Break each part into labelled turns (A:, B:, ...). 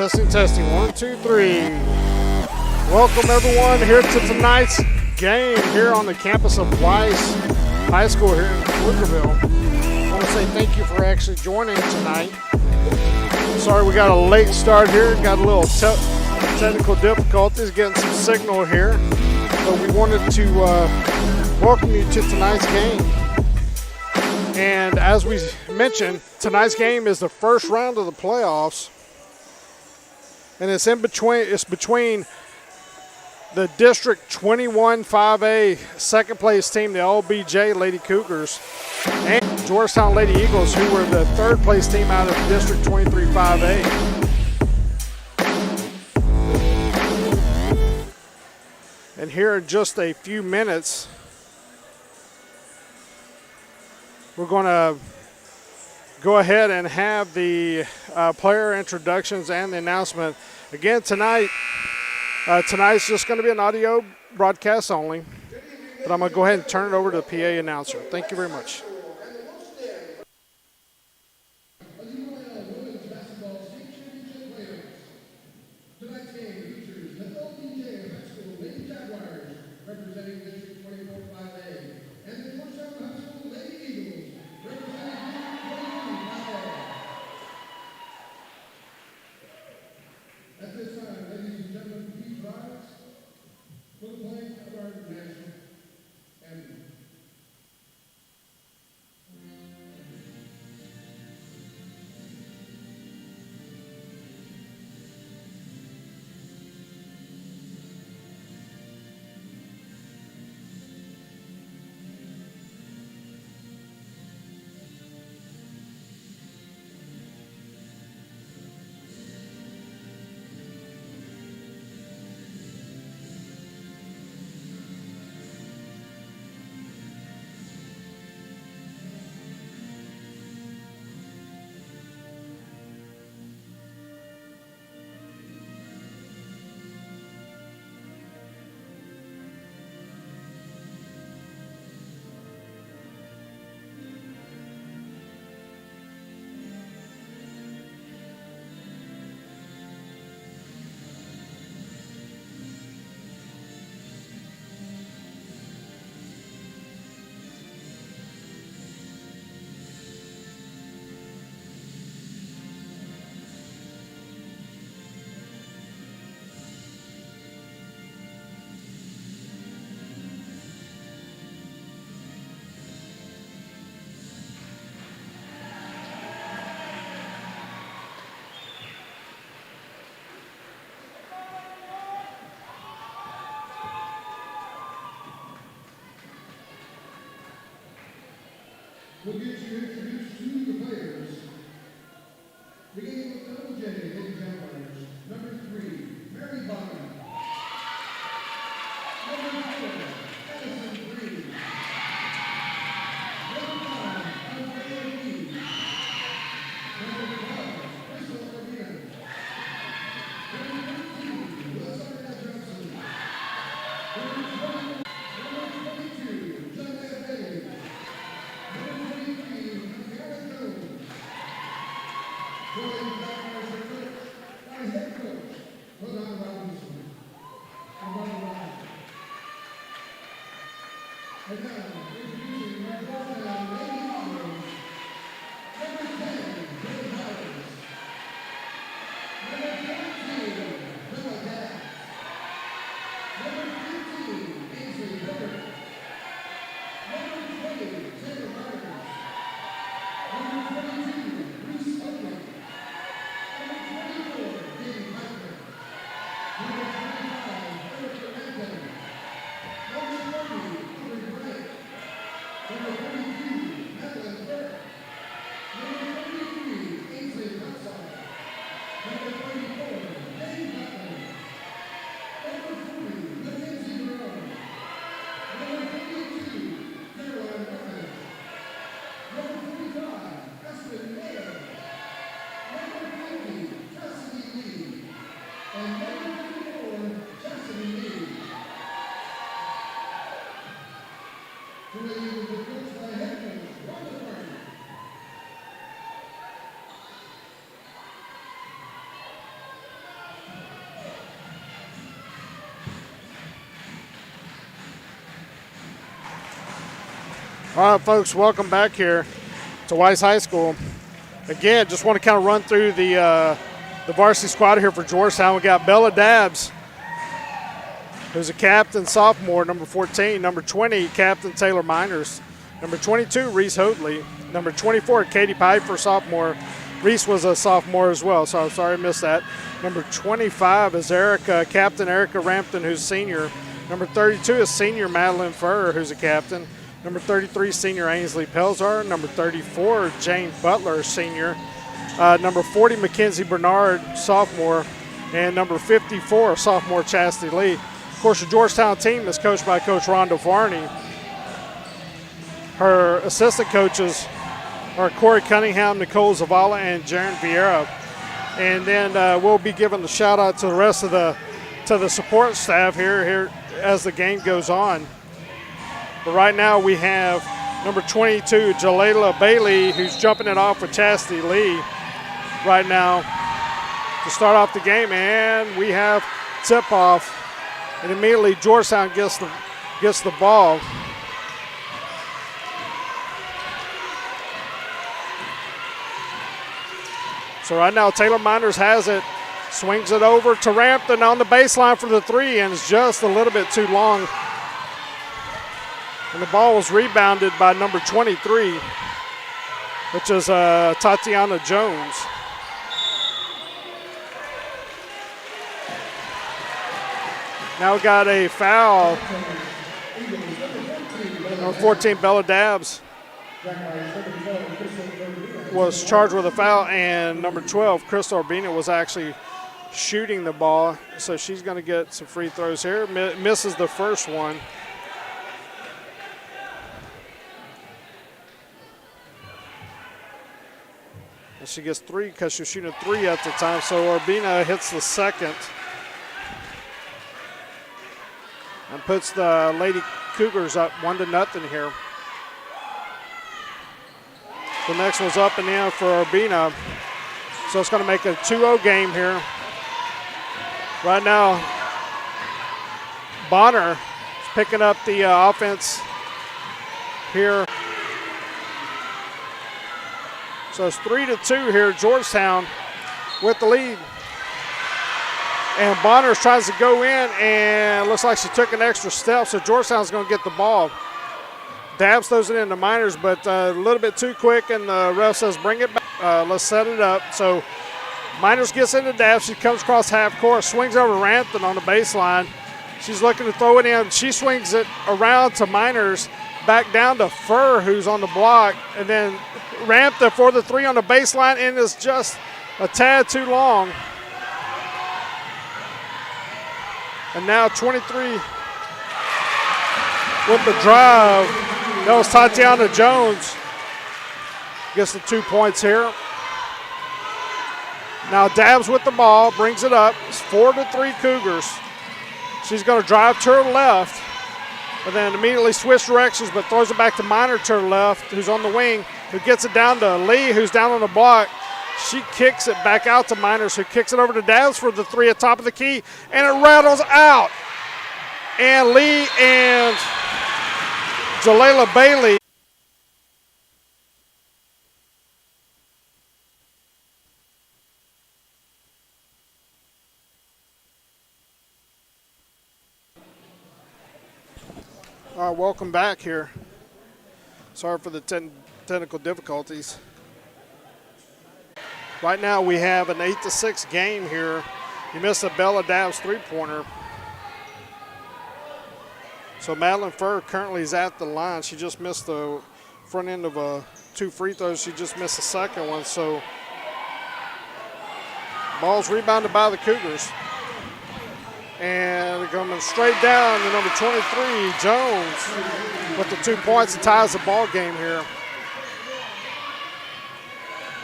A: Testing, testing. 1, 2, 3. Welcome everyone here to tonight's game here on the campus of Weiss High School here in Pflugerville. I want to say thank you for actually joining tonight. Sorry we got a late start here. Got a little technical difficulties getting some signal here. But we wanted to welcome you to tonight's game. And as we mentioned, tonight's game is the first round of the playoffs. And it's between the District 21 5A second place team, the LBJ Lady Cougars, and Georgetown Lady Eagles, who were the third place team out of District 23 5A. And here in just a few minutes, we're going to go ahead and have the player introductions and the announcement. Again, tonight's just going to be an audio broadcast only, but I'm going to go ahead and turn it over to the PA announcer. Thank you very much.
B: Tonight's game features the LBJ High School Lady Jaguars, representing District 24 5A, and the Georgetown High School Lady Eagles, representing District 23 5A. At this time, ladies and gentlemen, please rise for the playing of our national anthem. We'll get you introduced to the players. Beginning with LBJ Lady Jaguars, number 3, Mary Bonner. Number 4, Edison Green. Number 5, Andrea Lee. Number 12, Crystal Arena. Number 13, Melissa Johnson. Number 22, John Bailey.
A: All right, folks, welcome back here to Weiss High School. Again, just want to kind of run through the varsity squad here for Georgetown. We got Bella Dabbs, who's a captain, sophomore, number 14. Number 20, Captain Taylor Miners. Number 22, Reese Hoatley. Number 24, Katie Piper, sophomore. Reese was a sophomore as well, so I'm sorry I missed that. Number 25 is Captain Erica Rampton, who's senior. Number 32 is senior Madeline Furr, who's a captain. Number 33, senior Ainsley Pelzar. Number 34, Jane Butler, senior. Number 40, Mackenzie Bernard, sophomore. And number 54, sophomore Chastity Lee. Of course, the Georgetown team is coached by Coach Rhonda Varney. Her assistant coaches are Corey Cunningham, Nicole Zavala, and Jaron Vieira. And then we'll be giving a shout out to the rest of the support staff here as the game goes on. But right now we have number 22, Jalela Bailey, who's jumping it off with Chastity Lee right now to start off the game. And we have tip-off. And immediately Georgetown gets the ball. So right now Taylor Miners has it. Swings it over to Rampton on the baseline for the three, and it's just a little bit too long. And the ball was rebounded by number 23, which is Tatiana Jones. Now we got a foul. Number 14, Bella Dabbs, was charged with a foul, and number 12, Crystal Urbina, was actually shooting the ball. So she's going to get some free throws here. Misses the first one. And she gets three because she was shooting a three at the time. So Urbina hits the second and puts the Lady Cougars up 1-0 here. The next one's up and in for Urbina. So it's going to make a 2-0 game here. Right now, Bonner is picking up the offense here. So it's 3-2 here. Georgetown with the lead. And Bonner tries to go in, and looks like she took an extra step, so Georgetown's going to get the ball. Dabbs throws it into Miners, but a little bit too quick, and the ref says bring it back. Let's set it up. So Miners gets into Dabbs. She comes across half court, swings over Rampton on the baseline. She's looking to throw it in. She swings it around to Miners, back down to Furr, who's on the block, and then Rampton for the three on the baseline, and it's just a tad too long. And now 23 with the drive. That was Tatiana Jones. Gets the 2 points here. Now Dabbs with the ball, brings it up. It's 4-3 Cougars. She's going to drive to her left, and then immediately switch directions, but throws it back to Miner to her left, who's on the wing, who gets it down to Lee, who's down on the block. She kicks it back out to Miners, who kicks it over to Dabbs for the three at top of the key, and it rattles out. And Lee and Jalela Bailey all right, welcome back here. Sorry for the technical difficulties. Right now we have an 8-6 game here. You missed a Bella Dabbs three-pointer. So Madeline Furr currently is at the line. She just missed the front end of two free throws. She just missed the second one. So ball's rebounded by the Cougars. And coming straight down to number 23, Jones, with the 2 points and ties the ball game here.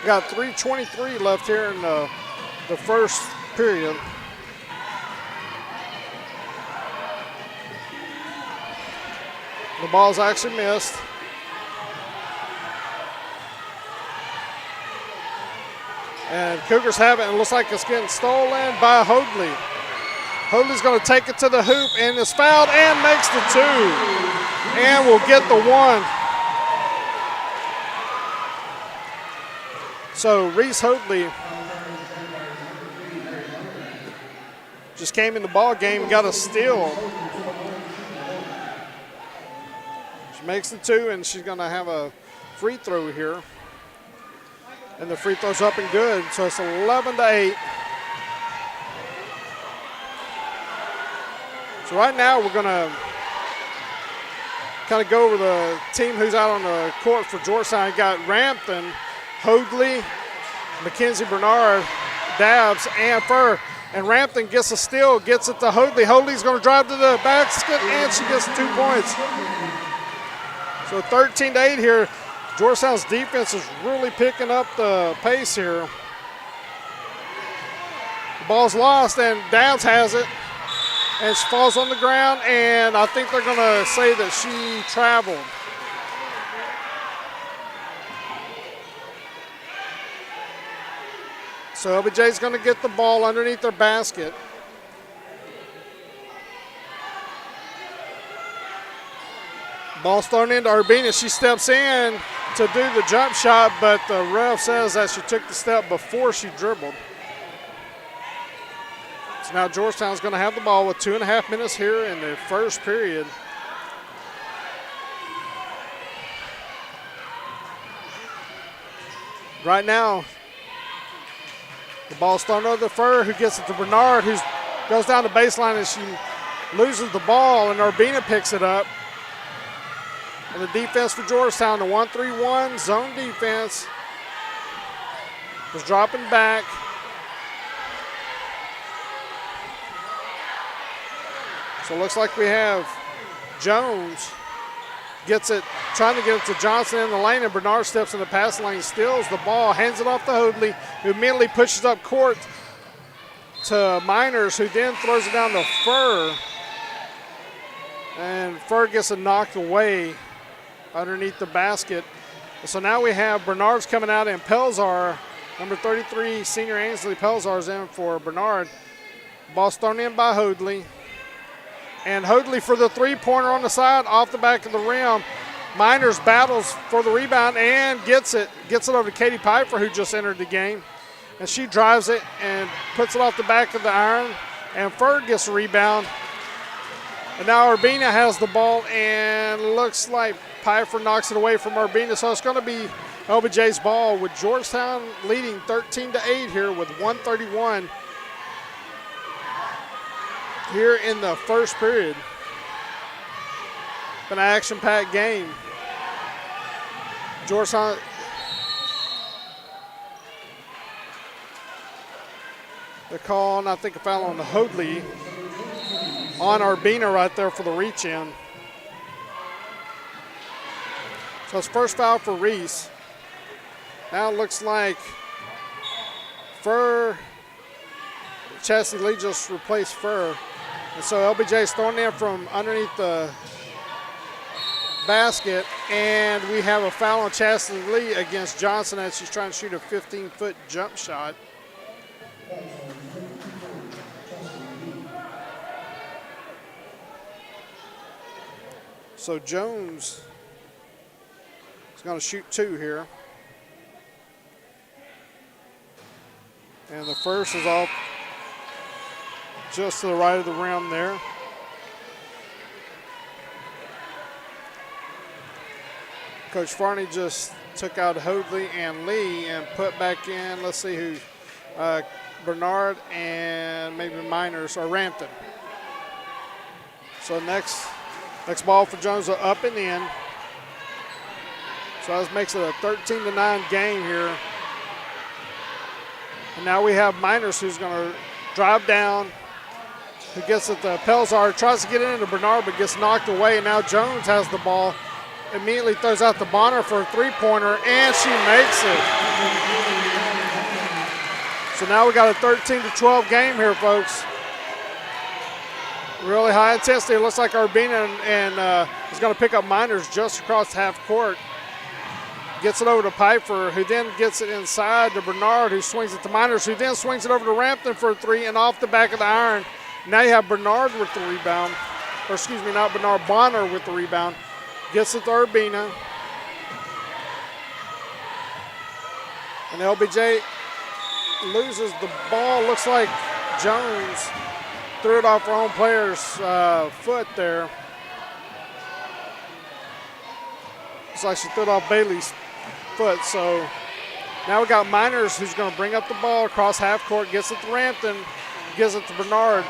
A: We got 3:23 left here in the first period. The ball's actually missed. And Cougars have it, and it looks like it's getting stolen by Hoadley. Hoadley's going to take it to the hoop, and is fouled and makes the two. And will get the one. So Reese Hoadley just came in the ball game and got a steal. She makes the 2, and she's going to have a free throw here. And the free throw's up and good, so it's 11-8. So right now we're going to kind of go over the team who's out on the court for Georgetown. You got Rampton, Hoadley, Mackenzie Bernard, Dabbs, and Furr. And Rampton gets a steal, gets it to Hoadley. Hoadley's going to drive to the basket, and she gets 2 points. So 13-8 here. Georgetown's defense is really picking up the pace here. The ball's lost, and Downs has it. And she falls on the ground, and I think they're going to say that she traveled. So LBJ's going to get the ball underneath their basket. Ball's thrown into Urbina. She steps in to do the jump shot, but the ref says that she took the step before she dribbled. So now Georgetown's going to have the ball with 2.5 minutes here in the first period. Right now, the ball's thrown over to Furr, who gets it to Bernard, who goes down the baseline, and she loses the ball, and Urbina picks it up. And the defense for Georgetown, the 1-3-1 zone defense, was dropping back. So it looks like we have Jones gets it, trying to get it to Johnson in the lane, and Bernard steps in the pass lane, steals the ball, hands it off to Hoadley, who immediately pushes up court to Miners, who then throws it down to Furr. And Furr gets it knocked away underneath the basket. So now we have Bernard's coming out, and Pelzar, number 33, senior Ainsley Pelzar's in for Bernard. Ball's thrown in by Hoadley. And Hoadley for the three-pointer on the side, off the back of the rim. Miners battles for the rebound and gets it. Gets it over to Katie Piper, who just entered the game. And she drives it and puts it off the back of the iron. And Furr gets a rebound. And now Urbina has the ball, and looks like Piper knocks it away from Urbina. So it's going to be LBJ's ball, with Georgetown leading 13-8 here with 1:31 here in the first period. Been an action-packed game. Georgetown. They're calling, I think, a foul on the Hoadley on Urbina right there for the reach-in. So it's first foul for Reese. Now it looks like Furr, Chastity Lee just replaced Furr. And so LBJ's thrown in from underneath the basket, and we have a foul on Chastity Lee against Johnson as she's trying to shoot a 15-foot jump shot. So Jones is going to shoot 2 here. And the first is off just to the right of the rim there. Coach Farney just took out Hoadley and Lee and put back in, let's see who, Bernard and maybe Miners or Rampton. So next ball for Jones, up and in. So that makes it a 13-9 game here. And now we have Miners, who's going to drive down, who gets it to Pelzar, tries to get into Bernard but gets knocked away. And now Jones has the ball, immediately throws out to Bonner for a three-pointer, and she makes it. So now we got a 13-12 game here, folks. Really high intensity. It looks like Urbina and is going to pick up Miners just across half court. Gets it over to Piper, who then gets it inside to Bernard, who swings it to Miners, who then swings it over to Rampton for a 3 and off the back of the iron. Now you have Bernard with the rebound. Or excuse me, not Bernard, Bonner with the rebound. Gets it to Urbina. And LBJ loses the ball. Looks like Jones threw it off her own player's foot there. Looks like she threw it off Bailey's foot. So now we got Miners who's going to bring up the ball across half court, gets it to Rampton, gives it to Bernard.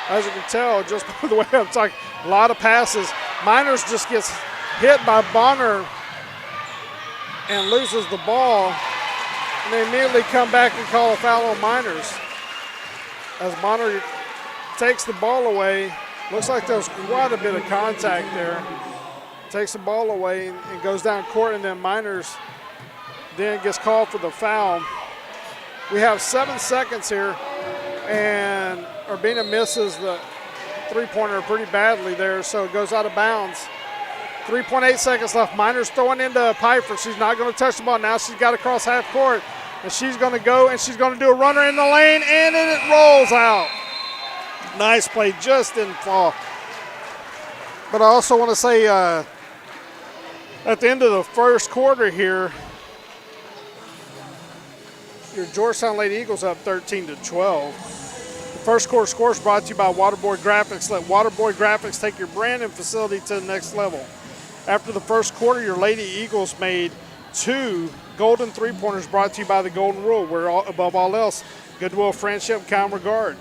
A: As you can tell, just by the way I'm talking, a lot of passes. Miners just gets hit by Bonner and loses the ball. And they immediately come back and call a foul on Miners. As Bonner takes the ball away, looks like there's quite a bit of contact there. Takes the ball away and goes down court, and then Miners then gets called for the foul. We have 7 seconds here, and Urbina misses the three-pointer pretty badly there, so it goes out of bounds. 3.8 seconds left. Miners throwing into Piper. She's not going to touch the ball. Now she's got to cross half court, and she's going to go, and she's going to do a runner in the lane, and it rolls out. Nice play, just didn't fall. But I also want to say at the end of the first quarter here, your Georgetown Lady Eagles up 13-12. The first quarter scores brought to you by Waterboy Graphics. Let Waterboy Graphics take your brand and facility to the next level. After the first quarter, your Lady Eagles made 2 golden three-pointers brought to you by the Golden Rule, where above all else, goodwill, friendship, kind regard.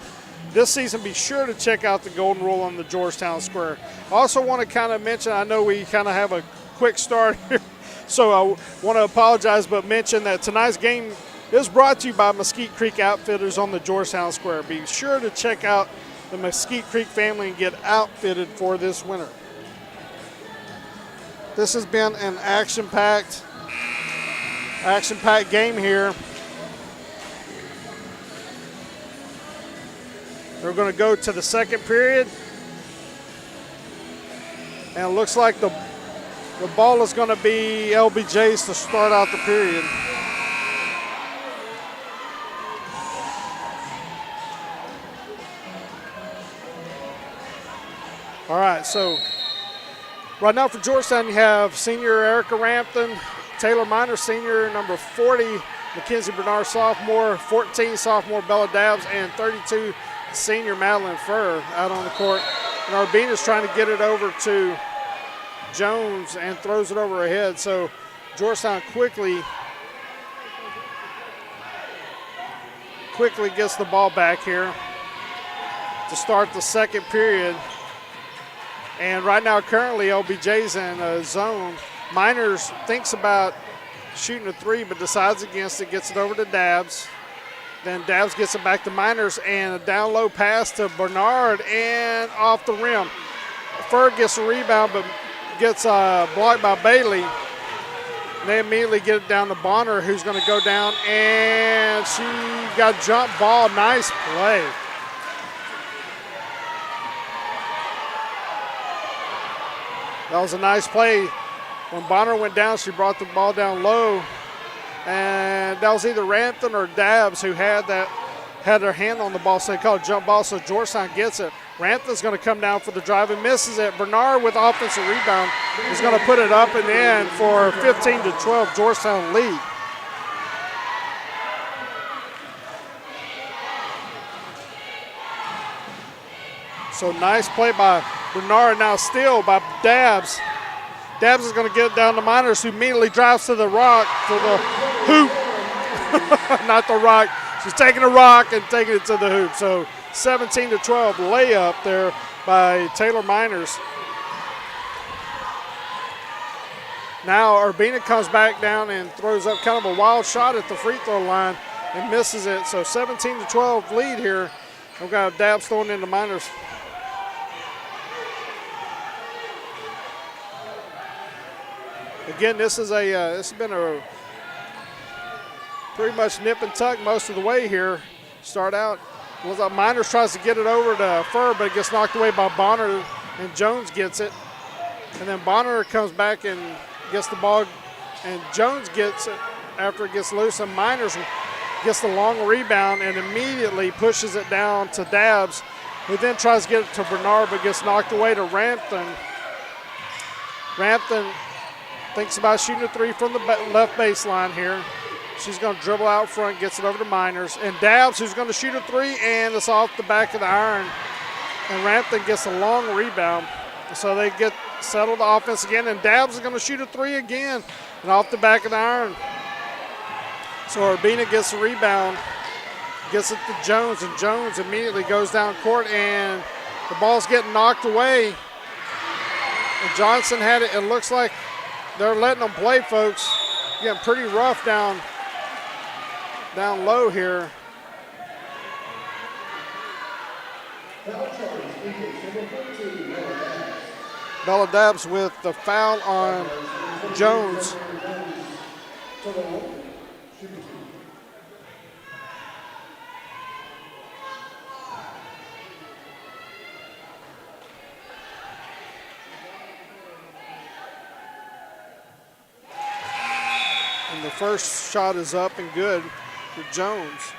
A: This season, be sure to check out the Golden Rule on the Georgetown Square. I also want to kind of mention, I know we kind of have a quick start here, so I want to apologize, but mention that tonight's game is brought to you by Mesquite Creek Outfitters on the Georgetown Square. Be sure to check out the Mesquite Creek family and get outfitted for this winter. This has been an action-packed game here. We're going to go to the second period. And it looks like the ball is going to be LBJ's to start out the period. All right, so right now for Georgetown, you have senior Erica Rampton, Taylor Miner, senior number 40, Mackenzie Bernard, sophomore, 14, sophomore Bella Dabbs, and 32, senior Madeline Furr out on the court. And Urbina's trying to get it over to Jones and throws it over her head. So Georgetown quickly gets the ball back here to start the second period. And right now, currently, LBJ's in a zone. Miners thinks about shooting a three, but decides against it, gets it over to Dabbs. Then Dabbs gets it back to Miners, and a down low pass to Bernard, and off the rim. Furr gets a rebound, but gets blocked by Bailey. They immediately get it down to Bonner, who's going to go down, and she got jump ball. Nice play. That was a nice play. When Bonner went down, she brought the ball down low. And that was either Rampton or Dabbs who had her hand on the ball, so they called a jump ball, so Georgetown gets it. Rampton's going to come down for the drive and misses it. Bernard with offensive rebound is going to put it up and in for 15-12 Georgetown lead. So nice play by Bernard, now steal by Dabbs. Dabbs is going to get it down to Miners, who immediately drives to the rock for the hoop. Not the rock. She's taking a rock and taking it to the hoop. So 17-12 layup there by Taylor Miners. Now Urbina comes back down and throws up kind of a wild shot at the free throw line and misses it. So 17-12 lead here. We've got Dabbs throwing into Miners. Again, this has been a pretty much nip and tuck most of the way here. Start out, Miners tries to get it over to Furr, but it gets knocked away by Bonner, and Jones gets it. And then Bonner comes back and gets the ball, and Jones gets it after it gets loose, and Miners gets the long rebound and immediately pushes it down to Dabbs, who then tries to get it to Bernard, but gets knocked away to Rampton. Rampton thinks about shooting a three from the left baseline here. She's going to dribble out front, gets it over to Miners. And Dabbs, who's going to shoot a three, and it's off the back of the iron. And Rampton gets a long rebound. So they get settled the offense again, and Dabbs is going to shoot a three again, and off the back of the iron. So Urbina gets the rebound, gets it to Jones, and Jones immediately goes down court, and the ball's getting knocked away. And Johnson had it. It looks like they're letting them play, folks. Getting pretty rough down low here. Bella Dabbs with the foul on Jones. And the first shot is up and good for Jones.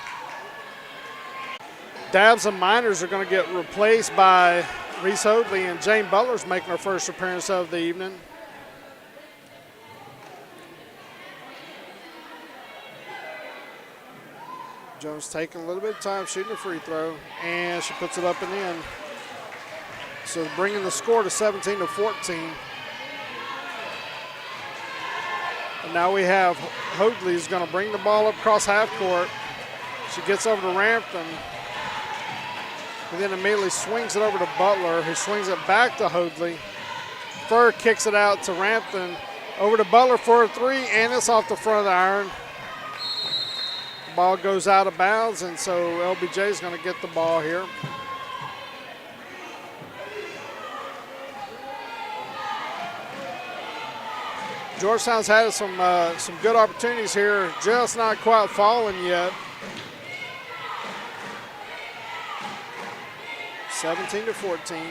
A: Dabbs and Miners are going to get replaced by Reese Hoadley, and Jane Butler's making her first appearance of the evening. Jones taking a little bit of time shooting a free throw, and she puts it up and in. So bringing the score to 17-14. And now we have Hoadley is going to bring the ball up across half court. She gets over to Rampton, and then immediately swings it over to Butler, who swings it back to Hoadley. Furr kicks it out to Rampton, over to Butler for a three, and it's off the front of the iron. The ball goes out of bounds, and so LBJ is going to get the ball here. Georgetown's had some good opportunities here, just not quite falling yet. 17-14.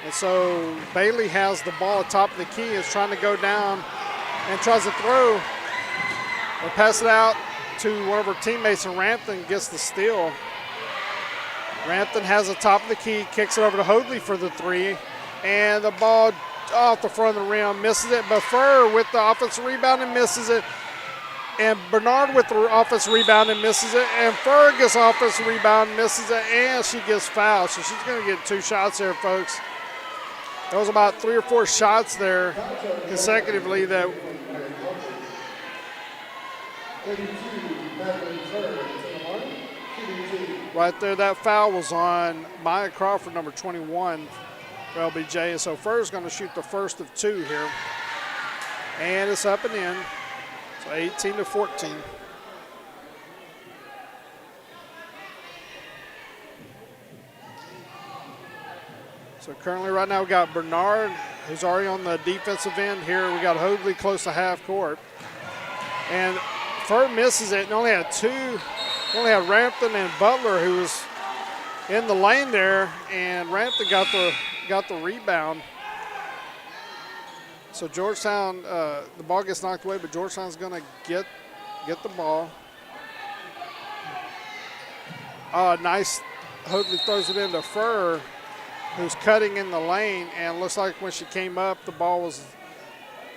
A: And so Bailey has the ball at top of the key, is trying to go down and tries to throw or pass it out to one of her teammates, and Rampton gets the steal. Rampton has the top of the key, kicks it over to Hoadley for the three, and the ball off the front of the rim, misses it, but Furr with the offensive rebound and misses it. And Bernard with the offensive rebound and misses it. And Furr gets offensive rebound, misses it, and she gets fouled. So she's going to get 2 shots there, folks. There was about 3 or 4 shots there consecutively that. Right there, that foul was on Maya Crawford, number 21 for LBJ. So Furr's going to shoot the first of 2 here. And it's up and in. So 18-14. So currently right now we got Bernard, who's already on the defensive end here. We got Hoadley close to half court. And Furr misses it and only had 2. Only had Rampton and Butler, who was in the lane there, and Rampton got the rebound. So Georgetown, the ball gets knocked away, but Georgetown's going to get the ball. Nice. Hoadley throws it into Furr, who's cutting in the lane, and looks like when she came up, the ball was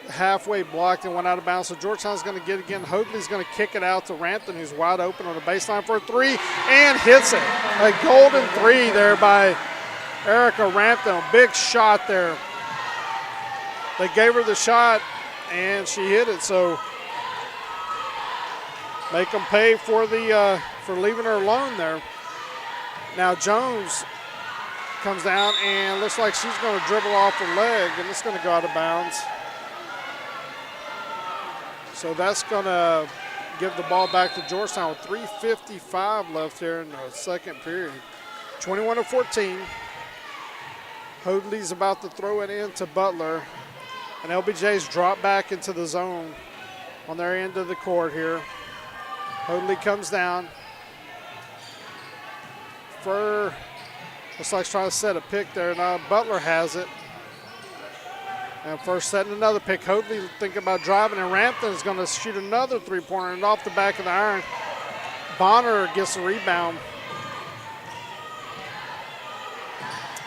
A: halfway blocked and went out of bounds. So Georgetown's going to get it again. Hoadley's going to kick it out to Rampton, who's wide open on the baseline for a three, and hits it. A golden three there by Erica Rampton. A big shot there. They gave her the shot, and she hit it. So make them pay for leaving her alone there. Now Jones comes down and looks like she's going to dribble off her leg, and it's going to go out of bounds. So that's going to give the ball back to Georgetown with 3:55 left here in the second period. 21-14. Hoadley's about to throw it in to Butler. And LBJ's dropped back into the zone on their end of the court here. Hoadley comes down. Furr looks like he's trying to set a pick there. Now Butler has it. And first setting another pick. Hoadley thinking about driving, and Rampton is going to shoot another three-pointer, and off the back of the iron. Bonner gets the rebound.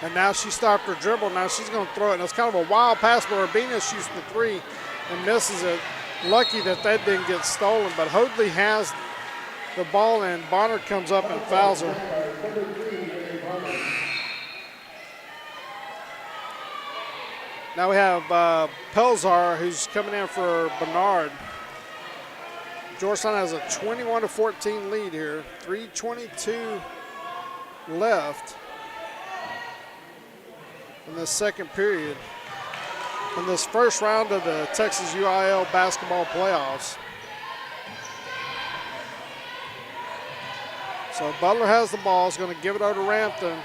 A: And now she stopped her dribble. Now she's going to throw it. And it's kind of a wild pass, but Urbina shoots the three and misses it. lucky that didn't get stolen, but Hoadley has the ball, and Bonner comes up and fouls her. Now we have Pelzar, who's coming in for Bernard. Georgetown has a 21-14 lead here. 3:22 left in the second period in this first round of the Texas UIL basketball playoffs. So Butler has the ball, is going to give it over to Rampton.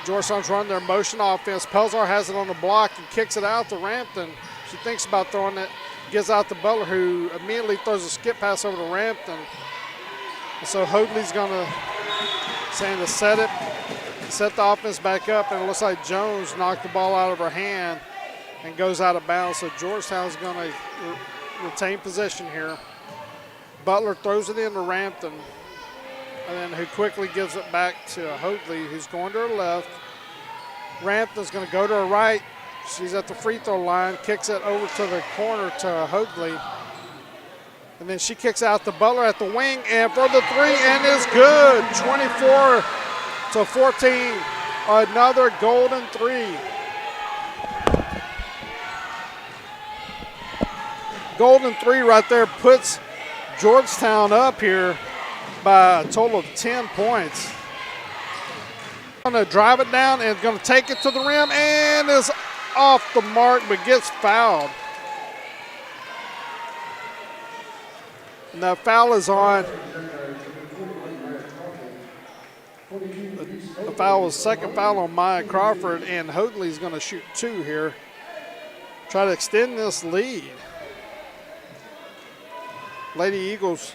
A: Georgetown's run their motion offense. Pelzar has it on the block and kicks it out to Rampton. She thinks about throwing it, gives out to Butler, who immediately throws a skip pass over to Rampton. And so Hoadley's going to set the offense back up, and it looks like Jones knocked the ball out of her hand and goes out of bounds. So Georgetown's going to retain possession here. Butler throws it into Rampton, and then who quickly gives it back to Hoadley, who's going to her left. Rampton's going to go to her right. She's at the free throw line, kicks it over to the corner to Hoadley. And then she kicks out to Butler at the wing, and for the three, and is good. 24-14, another golden three. Golden three right there puts Georgetown up here by a total of 10 points. Going to drive it down and going to take it to the rim, and is off the mark but gets fouled. And that foul is on. The foul was second foul on Maya Crawford, and Hoadley's going to shoot two here. Try to extend this lead. Lady Eagles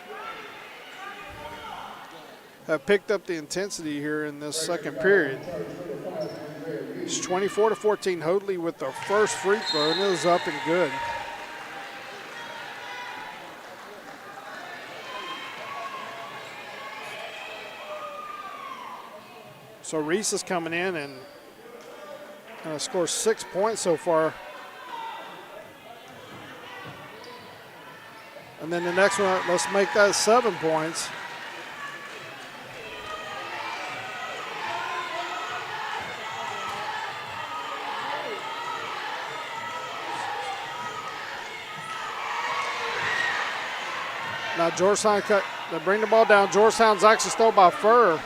A: have picked up the intensity here in this second period. It's 24-14. Hoadley with the first free throw, and it is up and good. So Reese is coming in and scores 6 points so far. And then the next one, let's make that 7 points. Now Georgetown, they bring the ball down. Georgetown's actually stole by Furr.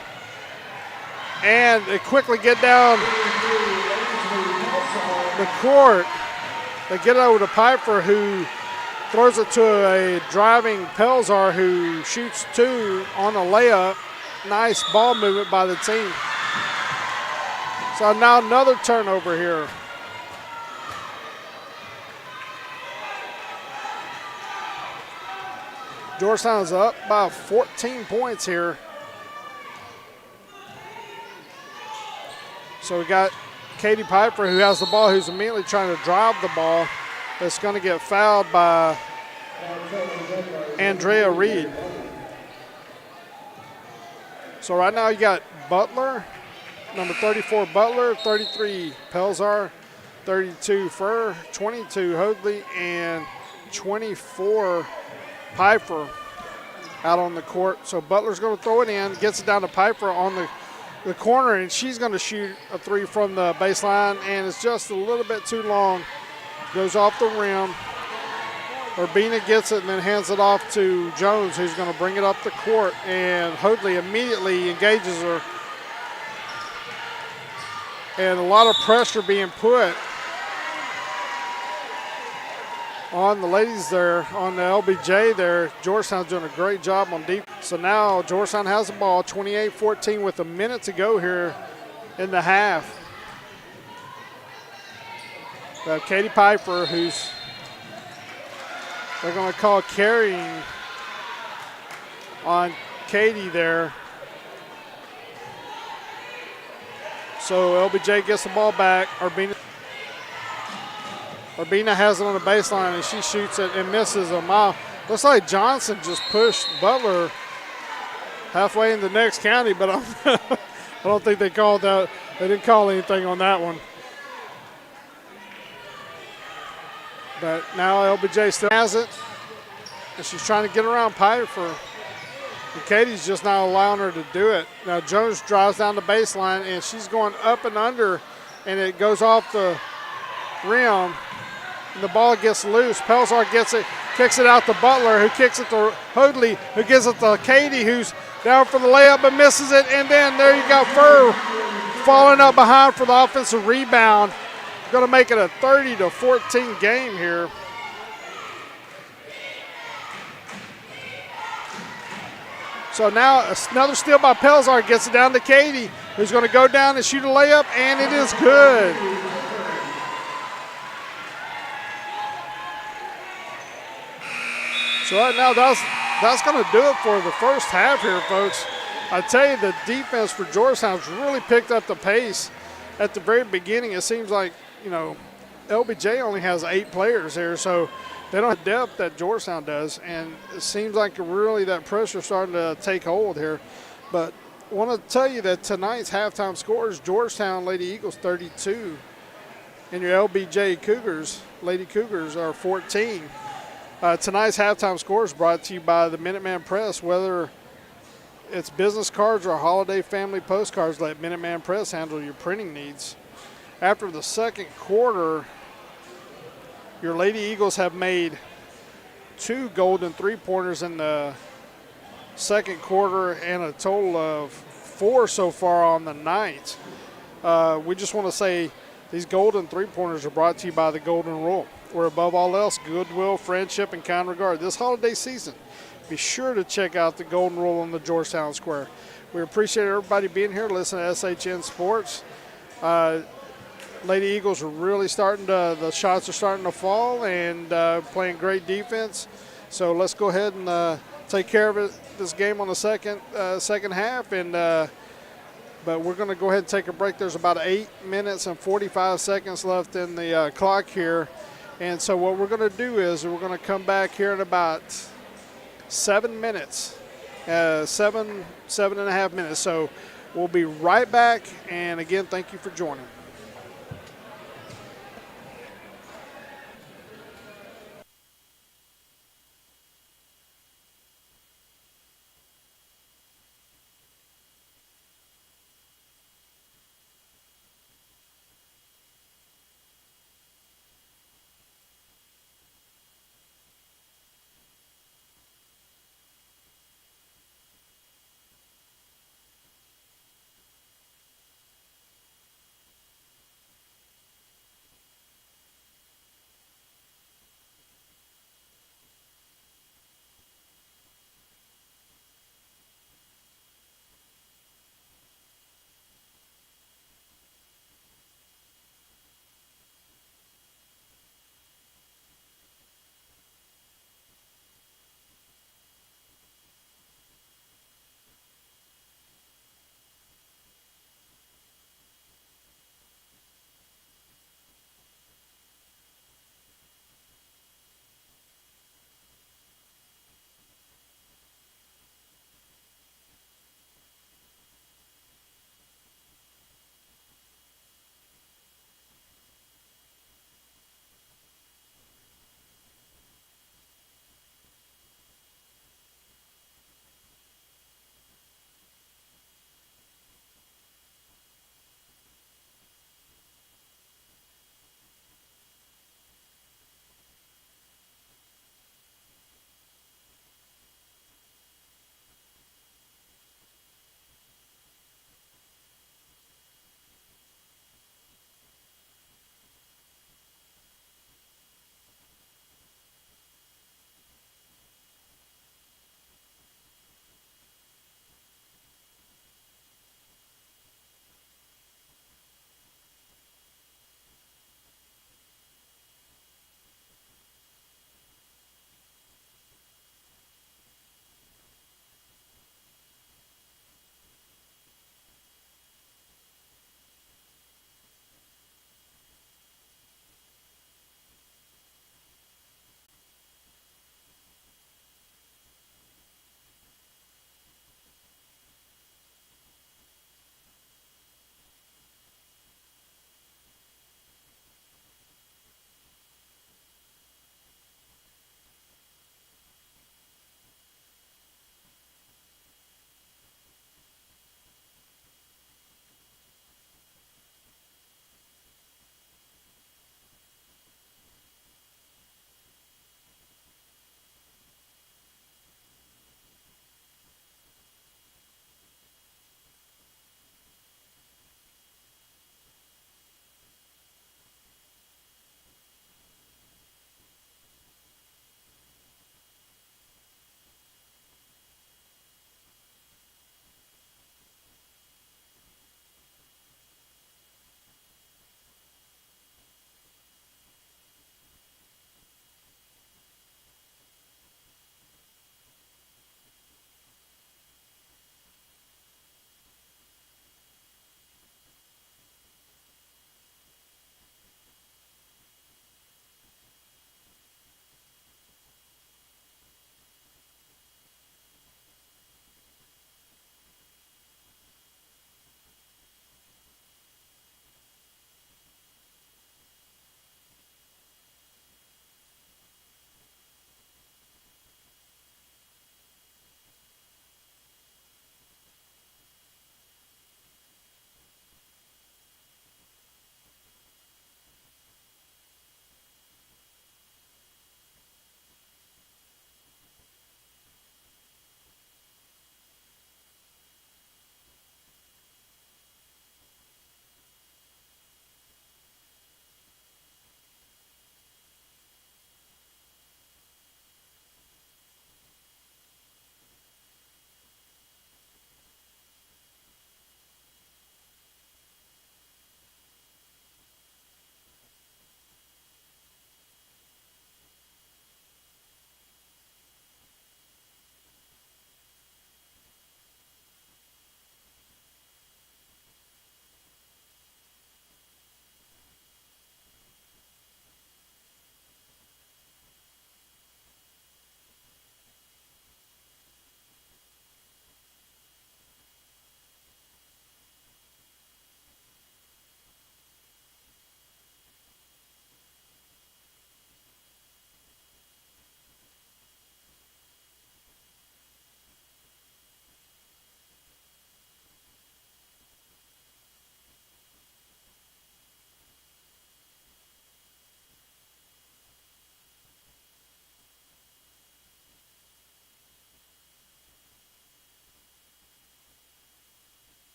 A: And they quickly get down the court. They get it over to Piper, who throws it to a driving Pelzar, who shoots two on a layup. Nice ball movement by the team. So now another turnover here. Georgetown's up by 14 points here. So we got Katie Piper, who has the ball, who's immediately trying to drive the ball. That's going to get fouled by Andrea Reed. So right now you got Butler, number 34 Butler, 33 Pelzar, 32 Furr, 22 Hoadley, and 24 Piper out on the court. So Butler's going to throw it in, gets it down to Piper on the corner, and she's going to shoot a three from the baseline, and it's just a little bit too long. Goes off the rim. Urbina gets it and then hands it off to Jones, who's going to bring it up the court, and Hoadley immediately engages her. And a lot of pressure being put on the ladies there, on the LBJ there. Georgetown's doing a great job on deep. So now Georgetown has the ball, 28-14 with a minute to go here in the half. We have Katie Piper, who's they're going to call carrying on Katie there. So LBJ gets the ball back. Urbina has it on the baseline, and she shoots it and misses a mile. Looks like Johnson just pushed Butler halfway in the next county, but I don't think they called that. They didn't call anything on that one. But now LBJ still has it, and she's trying to get around Piper. And Katie's just not allowing her to do it. Now Jones drives down the baseline, and she's going up and under, and it goes off the rim, and the ball gets loose. Pelzar gets it, kicks it out to Butler, who kicks it to Hoadley, who gives it to Katie, who's down for the layup but misses it. And then there you got Furr falling up behind for the offensive rebound. Going to make it a 30-14 game here. So now another steal by Pelzar gets it down to Katie, who's going to go down and shoot a layup, and it is good. So right now that's going to do it for the first half here, folks. I tell you, the defense for Georgetown's really picked up the pace at the very beginning. It seems like, you know, LBJ only has 8 players here, so they don't have depth that Georgetown does, and it seems like really that pressure starting to take hold here. But I want to tell you that tonight's halftime scores, Georgetown Lady Eagles 32, and your LBJ Cougars, Lady Cougars, are 14. Tonight's halftime scores brought to you by the Minuteman Press. Whether it's business cards or holiday family postcards, let Minuteman Press handle your printing needs. After the second quarter, your Lady Eagles have made 2 golden three-pointers in the second quarter and a total of 4 so far on the night. We just want to say these golden three-pointers are brought to you by the Golden Rule, where above all else, goodwill, friendship, and kind regard. This holiday season, be sure to check out the Golden Rule on the Georgetown Square. We appreciate everybody being here, listening to SHN Sports. Lady Eagles are really the shots are starting to fall, and playing great defense. So let's go ahead and take care of this game on the second half. And but we're going to go ahead and take a break. There's about 8 minutes and 45 seconds left in the clock here. And so what we're going to do is we're going to come back here in about 7 minutes, 7.5 minutes. So we'll be right back. And again, thank you for joining.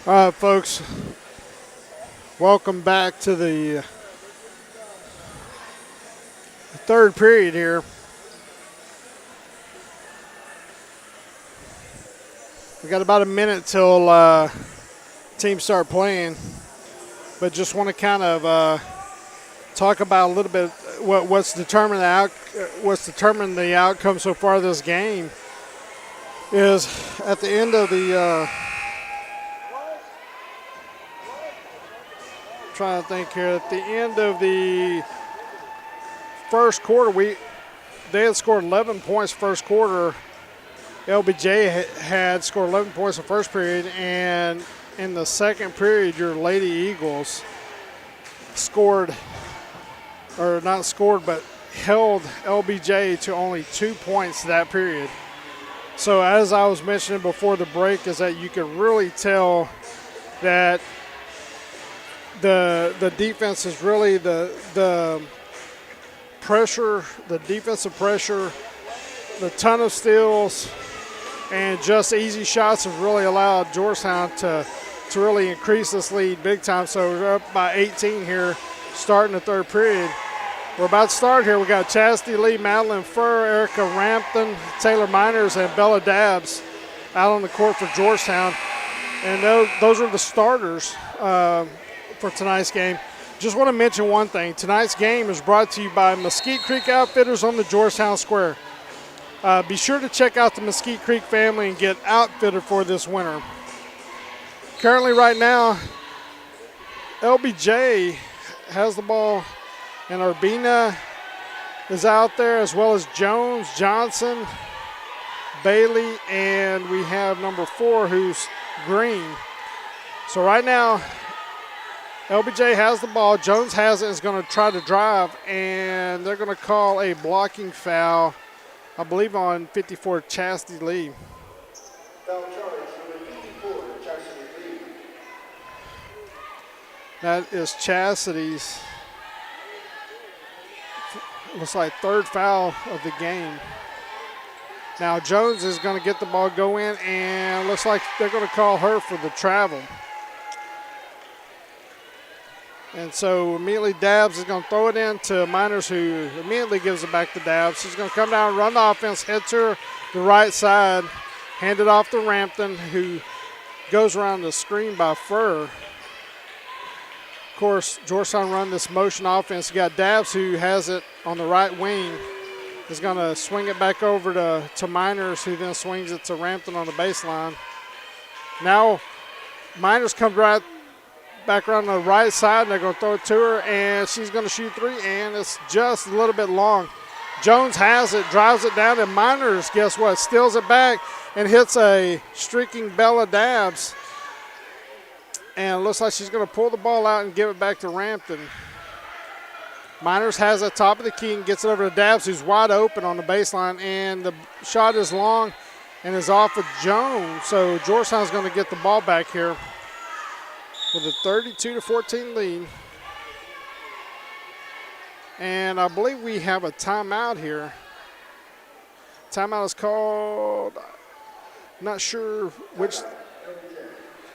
A: All right, folks. Welcome back to the third period here. We got about a minute till teams start playing, but just want to kind of talk about a little bit what's determined the outcome so far of this game. Is at the end of the trying to think here. At the end of the first quarter, they had scored 11 points first quarter. LBJ had scored 11 points in the first period, and in the second period, your Lady Eagles held LBJ to only 2 points that period. So as I was mentioning before the break, is that you can really tell that the defense is really the pressure, the defensive pressure, the ton of steals, and just easy shots have really allowed Georgetown to really increase this lead big time. So we're up by 18 here, starting the third period. We're about to start here. We got Chastity Lee, Madeline Furr, Erica Rampton, Taylor Miners, and Bella Dabbs out on the court for Georgetown. And those are the starters for tonight's game. Just want to mention one thing. Tonight's game is brought to you by Mesquite Creek Outfitters on the Georgetown Square. Be sure to check out the Mesquite Creek family and get outfitted for this winter. Currently right now, LBJ has the ball, and Urbina is out there, as well as Jones, Johnson, Bailey, and we have number 4, who's Green. So right now, LBJ has the ball. Jones has it, is going to try to drive, and they're going to call a blocking foul, I believe, on 54, Chastity Lee.
B: Foul charge, number 54, Chastity Lee.
A: That is Chastity's, looks like, third foul of the game. Now Jones is going to get the ball, go in, and looks like they're going to call her for the travel. And so immediately Dabbs is going to throw it in to Miners, who immediately gives it back to Dabbs. She's going to come down, run the offense, head to the right side, hand it off to Rampton, who goes around the screen by Furr. Of course, Georgetown run this motion offense. You got Dabbs, who has it on the right wing, is going to swing it back over to Miners, who then swings it to Rampton on the baseline. Now Miners comes right back around the right side, and they're going to throw it to her, and she's going to shoot 3, and it's just a little bit long. Jones has it, drives it down, and Miners, guess what, steals it back and hits a streaking Bella Dabbs. And it looks like she's going to pull the ball out and give it back to Rampton. Miners has it top of the key and gets it over to Dabbs, who's wide open on the baseline, and the shot is long and is off of Jones. So Georgetown's going to get the ball back here with a 32-14 lead. And I believe we have a timeout here. Timeout is called, not sure which.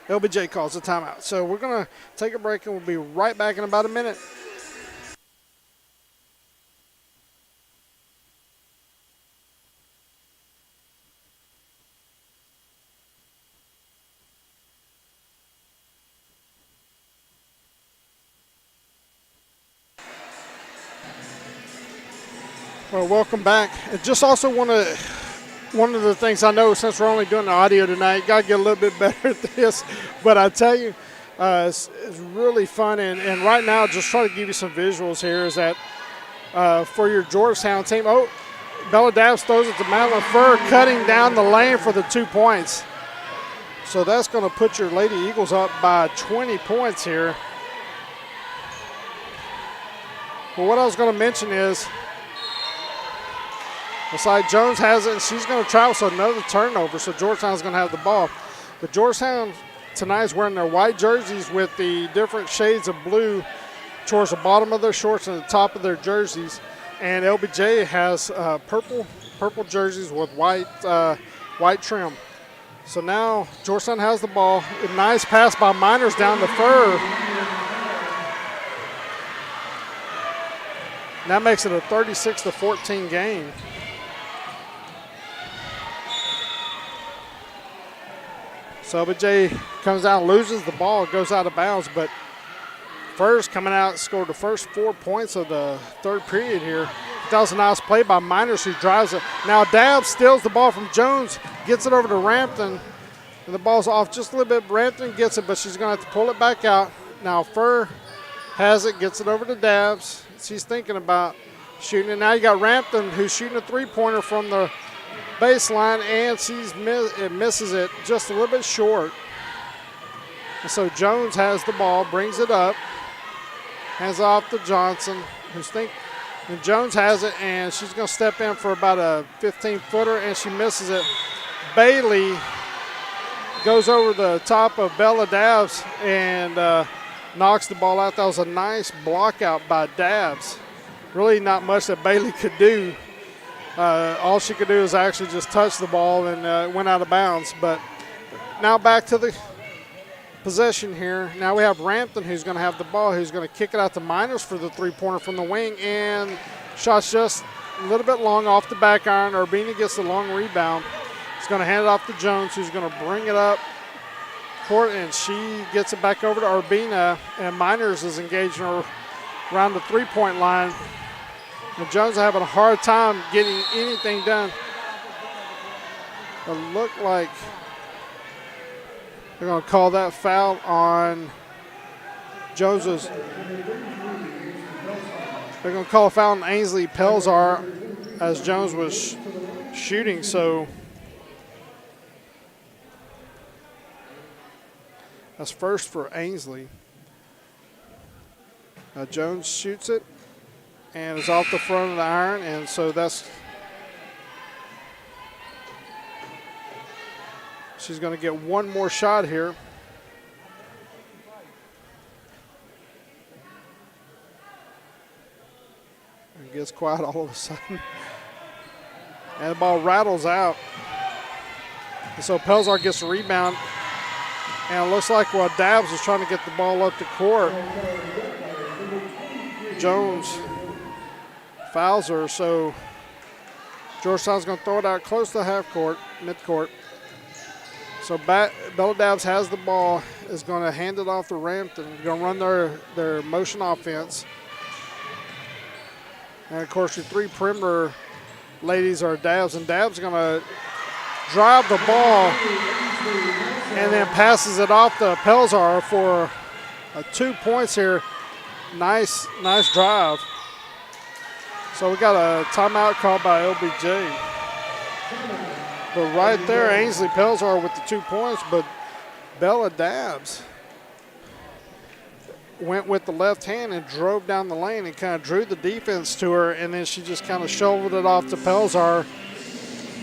A: LBJ calls a timeout. So we're going to take a break, and we'll be right back in about a minute. Well, welcome back. I just also want to, one of the things I know, since we're only doing the audio tonight, got to get a little bit better at this. But I tell you, it's really fun. And right now, just try to give you some visuals here, is that for your Georgetown team, Bella Dabbs throws it to Madeline Furr, cutting down the lane for the 2 points. So that's going to put your Lady Eagles up by 20 points here. But what I was going to mention is, it's like Jones has it, and she's going to travel, so another turnover. So Georgetown's going to have the ball. But Georgetown tonight is wearing their white jerseys with the different shades of blue towards the bottom of their shorts and the top of their jerseys. And LBJ has purple jerseys with white trim. So now Georgetown has the ball. A nice pass by Miners down to Fur. That makes it a 36-14 game. So LBJ comes out, loses the ball, goes out of bounds, but Fur's coming out, scored the first 4 points of the third period here. That was a nice play by Miners, who drives it. Now Dabbs steals the ball from Jones, gets it over to Rampton, and the ball's off just a little bit. Rampton gets it, but she's going to have to pull it back out. Now Fur has it, gets it over to Dabbs. She's thinking about shooting it. Now you got Rampton, who's shooting a three-pointer from the baseline, and it misses it just a little bit short. And so Jones has the ball, brings it up, hands off to Johnson, and Jones has it, and she's going to step in for about a 15-footer, and she misses it. Bailey goes over the top of Bella Dabbs and knocks the ball out. That was a nice block out by Dabbs. Really not much that Bailey could do. All she could do is actually just touch the ball, and it went out of bounds. But now back to the possession here. Now we have Rampton, who's going to have the ball, who's going to kick it out to Miners for the three-pointer from the wing, and shot's just a little bit long off the back iron. Urbina gets the long rebound. He's going to hand it off to Jones, who's going to bring it up court, and she gets it back over to Urbina, and Miners is engaging her around the three-point line. And Jones is having a hard time getting anything done. It looked like they're going to call that foul on Jones's. They're going to call a foul on Ainsley Pelzar as Jones was shooting. So that's first for Ainsley. Jones shoots it and is off the front of the iron, and so she's going to get one more shot here. It gets quiet all of a sudden. And the ball rattles out. And so Pelzar gets a rebound. And it looks like while Dabbs is trying to get the ball up the court, Jones fouls her. So Georgetown's going to throw it out close to half court, mid-court. So Bella Dabbs has the ball, is going to hand it off to Rampton. They're going to run their motion offense. And, of course, your three perimeter ladies are Dabbs. And Dabbs is going to drive the ball and then passes it off to Pelzar for 2 points here. Nice drive. So we got a timeout called by LBJ. But right there, Ainsley Pelzar with the 2 points, but Bella Dabbs went with the left hand and drove down the lane and kind of drew the defense to her, and then she just kind of shoveled it off to Pelzar,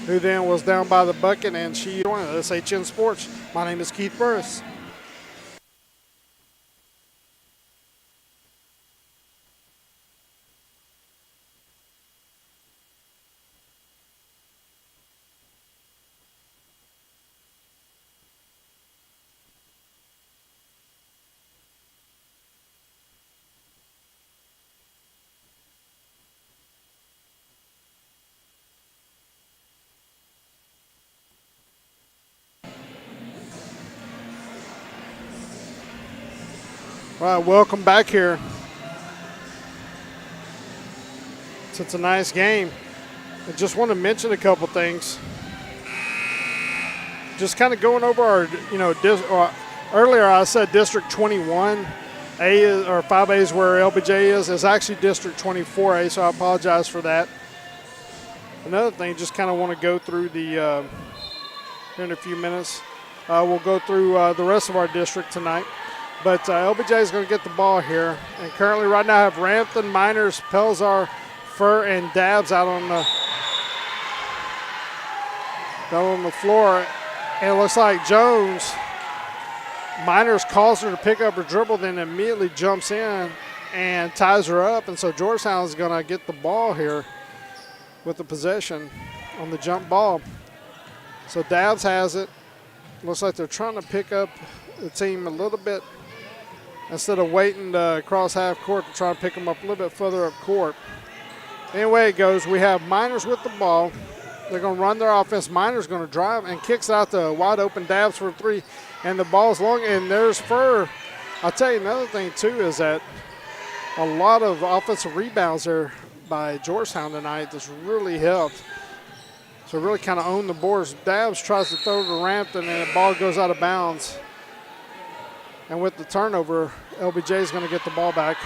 A: who then was down by the bucket, and she joined us. HN Sports. My name is Keith Burris. All right, welcome back here to tonight's game. I just want to mention a couple things. Just kind of going over our, earlier I said District 21A or 5A is where LBJ is. It's actually District 24A, so I apologize for that. Another thing, just kind of want to go through the, here in a few minutes, we'll go through the rest of our district tonight. But LBJ is going to get the ball here. And currently right now I have Rampton, Miners, Pelzar, Fur, and Dabbs out on the floor. And it looks like Jones, Miners calls her to pick up her dribble, then immediately jumps in and ties her up. And so Georgetown is going to get the ball here with the possession on the jump ball. So Dabbs has it. Looks like they're trying to pick up the team a little bit instead of waiting to cross half court to try to pick them up a little bit further up court. Anyway it goes, we have Miners with the ball. They're going to run their offense. Miners going to drive and kicks out the wide open Dabs for 3. And the ball's long, and there's Furr. I'll tell you another thing, too, is that a lot of offensive rebounds there by Georgetown tonight that's really helped. So really kind of own the boards. Dabs tries to throw to Rampton, and the ball goes out of bounds. And with the turnover, LBJ is going to get the ball back.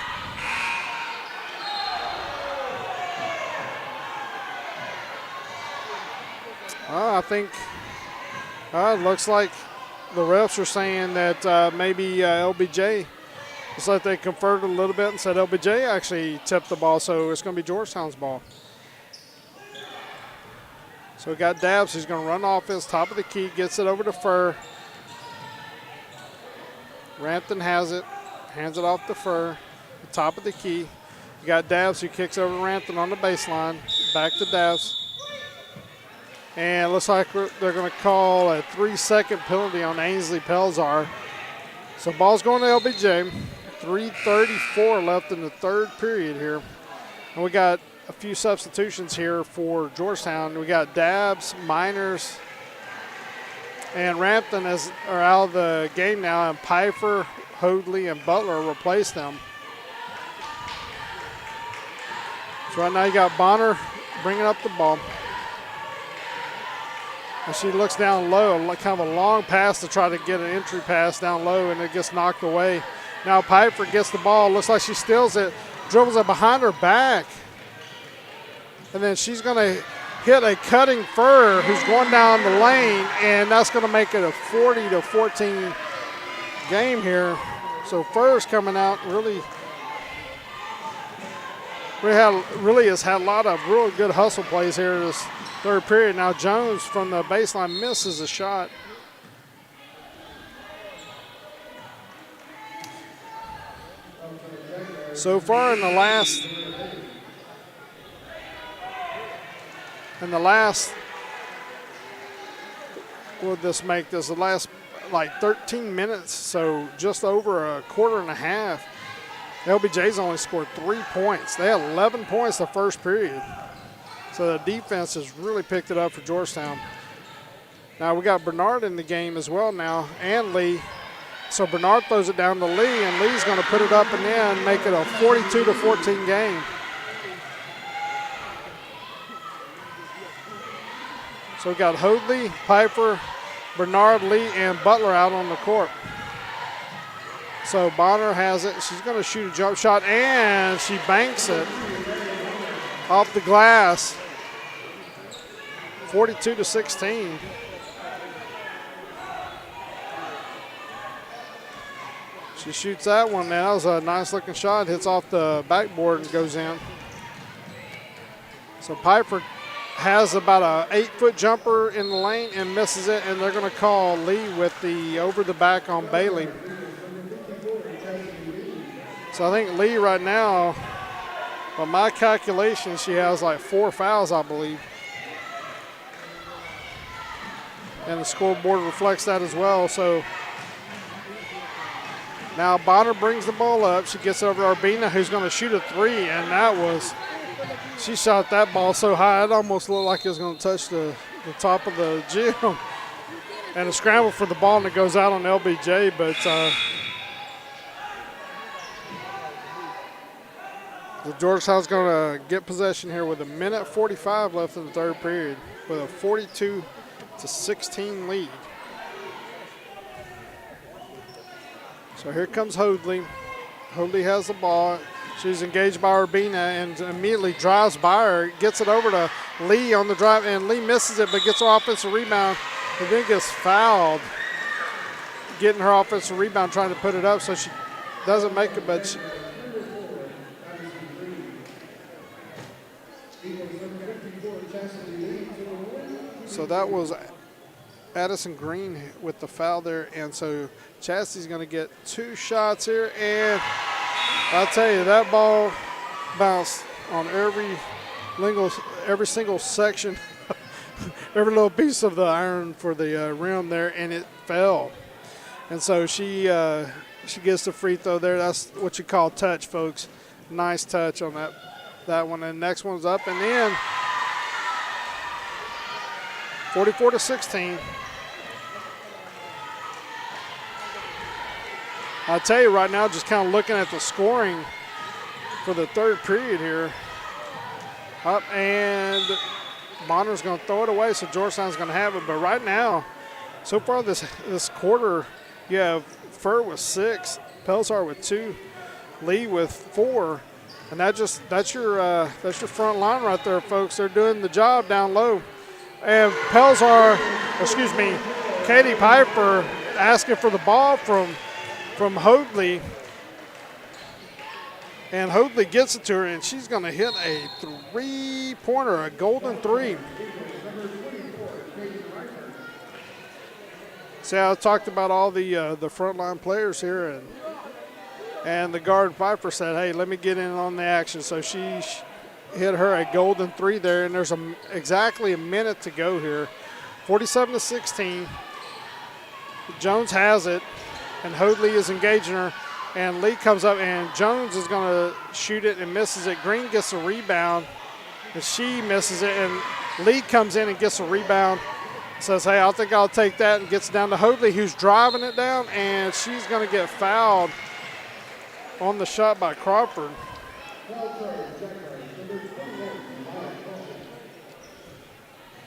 A: I think it looks like the refs are saying that maybe LBJ, it's like they conferred a little bit and said LBJ actually tipped the ball, so it's going to be Georgetown's ball. So we got Dabs, who's going to run offense, top of the key, gets it over to Furr. Rampton has it, hands it off to Furr, the top of the key. You got Dabs, who kicks over to Rampton on the baseline, back to Dabs. And it looks like they're going to call a 3-second penalty on Ainsley Pelzar. So ball's going to LBJ. 3:34 left in the third period here. And we got a few substitutions here for Georgetown. We got Dabs, Miners, and Rampton are out of the game now. And Pfeiffer, Hoadley, and Butler replace them. So right now you got Bonner bringing up the ball. And she looks down low, kind of a long pass to try to get an entry pass down low, and it gets knocked away. Now Piper gets the ball. Looks like she steals it, dribbles it behind her back. And then she's going to hit a cutting Furr who's going down the lane, and that's going to make it a 40-14 game here. So Furr's coming out really has had a lot of real good hustle plays here this third period. Now Jones from the baseline misses a shot. So far in the last what would this make this? The last like 13 minutes, so just over a quarter and a half. LBJ's only scored 3 points. They had 11 points the first period. So the defense has really picked it up for Georgetown. Now we got Bernard in the game as well now, and Lee. So Bernard throws it down to Lee, and Lee's going to put it up and in, make it a 42-14 game. So we got Hoadley, Piper, Bernard, Lee, and Butler out on the court. So Bonner has it. She's going to shoot a jump shot, and she banks it off the glass. 42-16. She shoots that one, man. That was a nice-looking shot. Hits off the backboard and goes in. So Piper has about an 8-foot jumper in the lane and misses it, and they're going to call Lee with the over-the-back on Bailey. So I think Lee right now, by my calculations, she has like 4 fouls, I believe. And the scoreboard reflects that as well. So now Bonner brings the ball up. She gets over Arbina, who's going to shoot a 3, and she shot that ball so high it almost looked like it was going to touch the top of the gym. And a scramble for the ball, and it goes out on LBJ, but the Georgetown's going to get possession here with 1:45 left in the third period with a 42-16 lead. So here comes Hoadley. Hoadley has the ball. She's engaged by Urbina and immediately drives by her, gets it over to Lee on the drive, and Lee misses it but gets her offensive rebound and then gets fouled getting her offensive rebound trying to put it up, so she doesn't make it, but so that was Addison Green with the foul there, and so Chastity's going to get 2 shots here, and I'll tell you, that ball bounced on every single section every little piece of the iron for the rim there, and it fell. And so she gets the free throw there. That's what you call touch, folks. Nice touch on that one. And next one's up and in. 44-16. I'll tell you right now, just kind of looking at the scoring for the third period here. Up, and Bonner's going to throw it away, so Georgetown's going to have it. But right now, so far this quarter, you have Fur with 6, Pelzar with 2, Lee with 4, and that's your front line right there, folks. They're doing the job down low. And Katie Piper asking for the ball from Hoadley. And Hoadley gets it to her, and she's going to hit a three-pointer, a golden three. See, I talked about all the frontline players here, and the guard Piper said, hey, let me get in on the action. So she hit her a golden three there, and there's exactly a minute to go here. 47-16. Jones has it, and Hoadley is engaging her. And Lee comes up, and Jones is going to shoot it and misses it. Green gets a rebound, and she misses it. And Lee comes in and gets a rebound, says, hey, I think I'll take that, and gets down to Hoadley, who's driving it down, and she's going to get fouled on the shot by Crawford.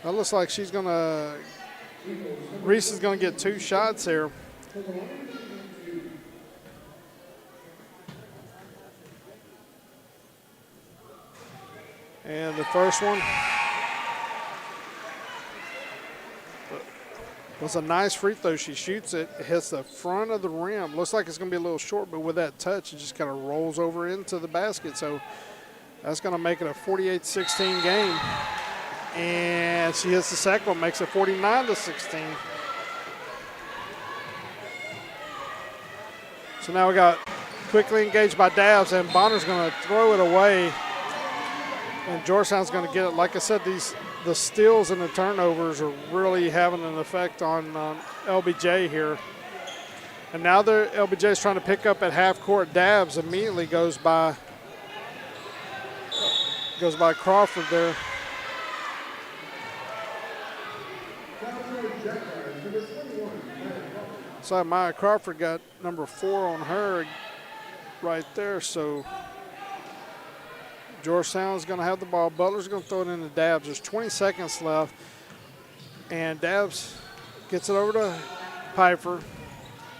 A: That looks like Reese is going to get 2 shots here. And the first one was a nice free throw. She shoots it, hits the front of the rim. Looks like it's going to be a little short, but with that touch, it just kind of rolls over into the basket. So that's going to make it a 48-16 game. And she hits the second one, makes it 49-16. So now we got quickly engaged by Dabbs, and Bonner's going to throw it away. And Georgetown's going to get it. Like I said, the steals and the turnovers are really having an effect on LBJ here. And now LBJ is trying to pick up at half court. Dabbs immediately goes by Crawford there. So Maya Crawford got number 4 on her right there. So Georgetown's going to have the ball. Butler's going to throw it into Dabbs. There's 20 seconds left. And Dabbs gets it over to Piper,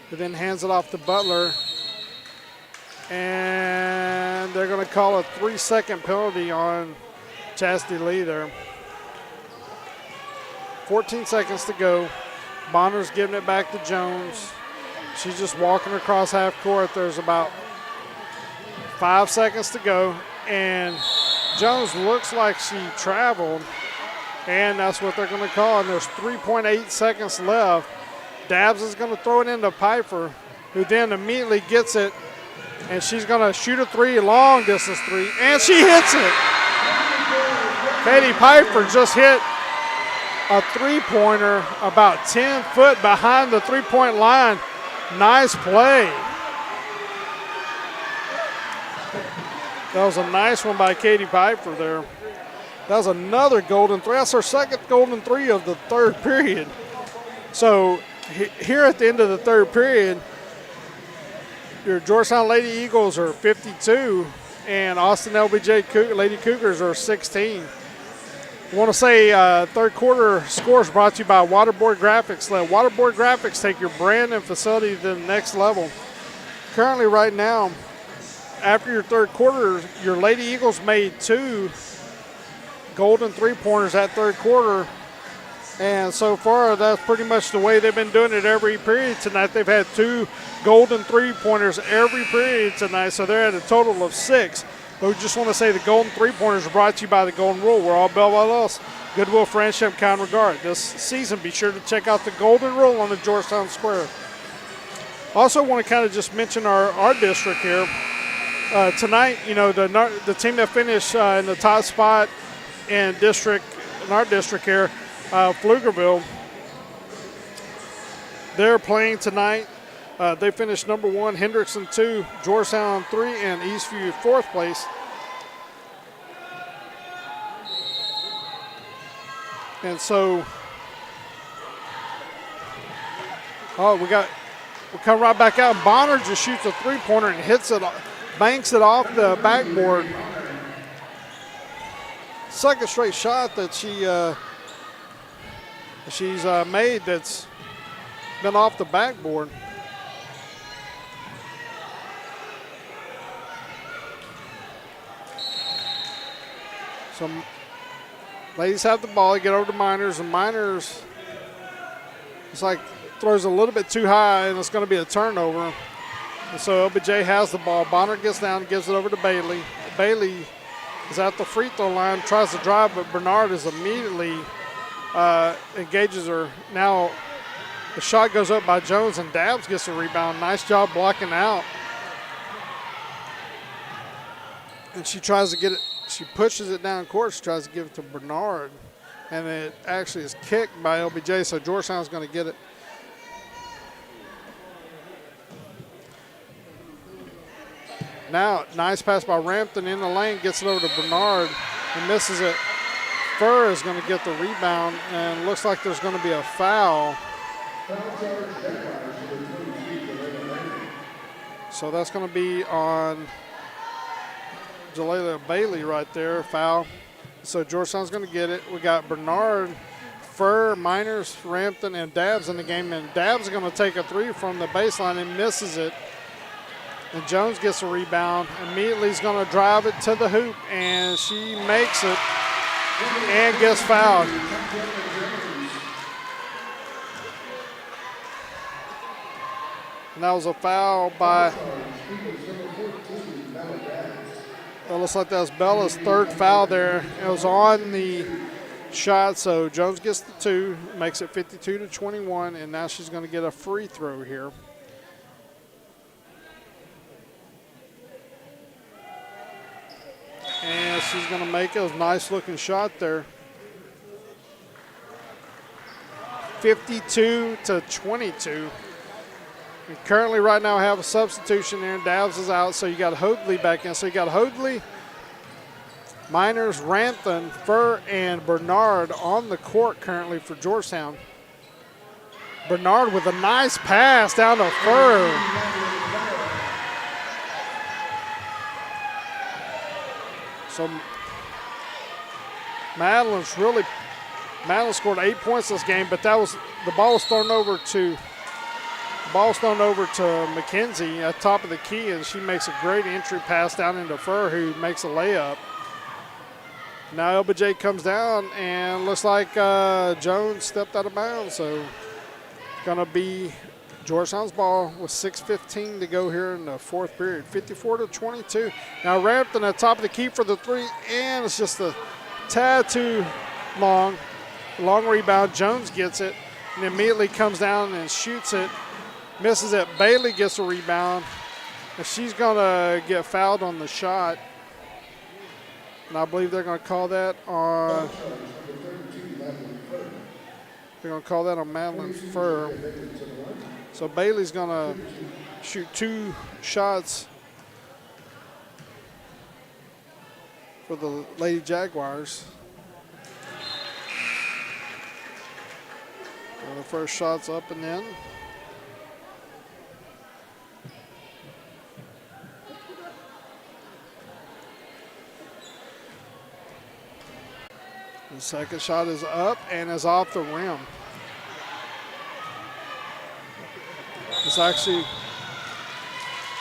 A: who then hands it off to Butler. And they're going to call a 3-second penalty on Chastity Lee there. 14 seconds to go. Bonner's giving it back to Jones. She's just walking across half court. There's about 5 seconds to go. And Jones looks like she traveled, and that's what they're going to call. And there's 3.8 seconds left. Dabbs is going to throw it into Piper, who then immediately gets it, and she's going to shoot a three, long distance three, and she hits it. Katie Piper just hit a three-pointer about 10 foot behind the three-point line. Nice play. That was a nice one by Katie Piper there. That was another golden three. That's her second golden three of the third period. So here at the end of the third period, your Georgetown Lady Eagles are 52, and Austin LBJ Lady Cougars are 16. I want to say third quarter scores brought to you by Waterboard Graphics. Let Waterboard Graphics take your brand and facility to the next level. Currently right now, after your third quarter, your Lady Eagles made 2 golden three-pointers that third quarter. And so far, that's pretty much the way they've been doing it every period tonight. They've had 2 golden three-pointers every period tonight, so they're at a total of 6. But we just want to say the golden three-pointers are brought to you by the Golden Rule. We're all Bell us. Goodwill, friendship, kind regard. This season, be sure to check out the Golden Rule on the Georgetown Square. Also want to kind of just mention our district here. Tonight, you know, the team that finished in the top spot in our district here, Pflugerville. They're playing tonight. They finished number 1, Hendrickson 2, Georgetown 3, and Eastview 4th place. And so, we come right back out. Bonner just shoots a 3-pointer and hits it, banks it off the backboard. Second straight shot that she's made that's been off the backboard. So ladies have the ball, get over to Miners, and Miners, it's like throws a little bit too high, and it's going to be a turnover. And so LBJ has the ball. Bonner gets down and gives it over to Bailey. Bailey is at the free throw line, tries to drive, but Bernard is immediately engages her. Now the shot goes up by Jones, and Dabbs gets a rebound. Nice job blocking out. And she tries to get it. She pushes it down court. She tries to give it to Bernard, and it actually is kicked by LBJ, so Georgetown's going to get it. Now, nice pass by Rampton in the lane, gets it over to Bernard and misses it. Furr is going to get the rebound, and looks like there's going to be a foul. So that's going to be on Jalila Bailey right there, foul. So Georgetown's going to get it. We got Bernard, Furr, Miners, Rampton, and Dabbs in the game, and Dabbs is going to take a 3 from the baseline and misses it. And Jones gets a rebound. Immediately he's going to drive it to the hoop, and she makes it and gets fouled. And that was a foul by, it looks like that was Bella's 3rd foul there. It was on the shot, so Jones gets the 2, makes it 52-21, and now she's going to get a free throw here. And she's going to make a nice looking shot there. 52-22. And currently right now have a substitution there, and Dabbs is out, so you got Hoadley back in. So you got Hoadley, Miners, Rampton, Furr, and Bernard on the court currently for Georgetown. Bernard with a nice pass down to Furr. So Madeline scored 8 points this game, but the ball was thrown over to McKenzie at top of the key, and she makes a great entry pass down into Furr, who makes a layup. Now LBJ comes down, and looks like Jones stepped out of bounds, so it's going to be Georgetown's ball with 6:15 to go here in the 4th period, 54-22. Now Rampton at top of the key for the 3, and it's just a tad too long. Long rebound. Jones gets it and immediately comes down and shoots it. Misses it. Bailey gets a rebound. And she's going to get fouled on the shot. And I believe they're going to call that on Madeline Furr. So Bailey's going to shoot 2 shots for the Lady Jaguars. And the first shot's up and in. The second shot is up and is off the rim. It's actually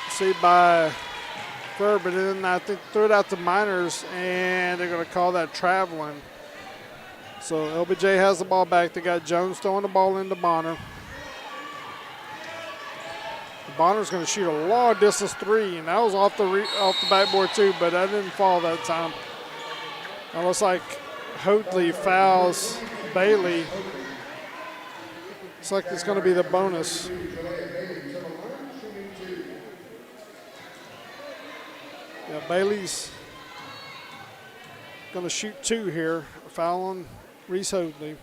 A: received by Furr, but then I think threw it out to Miners, and they're going to call that traveling. So LBJ has the ball back. They got Jones throwing the ball into Bonner. Bonner's going to shoot a long distance 3, and that was off the backboard too, but that didn't fall that time. It looks like Hoadley fouls Bailey. Looks like it's going to be the bonus. Yeah, Bailey's going to shoot 2 here, fouling Reese Hoadley.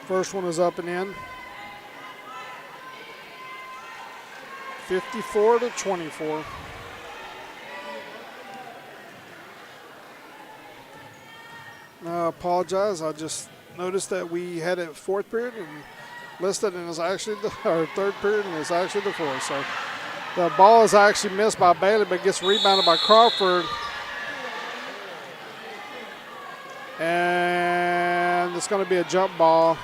A: First one is up and in. 54-24. I apologize. I just noticed that we had a fourth period and listed, and it's actually our third period, and it's actually the fourth. So the ball is actually missed by Bailey, but gets rebounded by Crawford. And it's going to be a jump ball.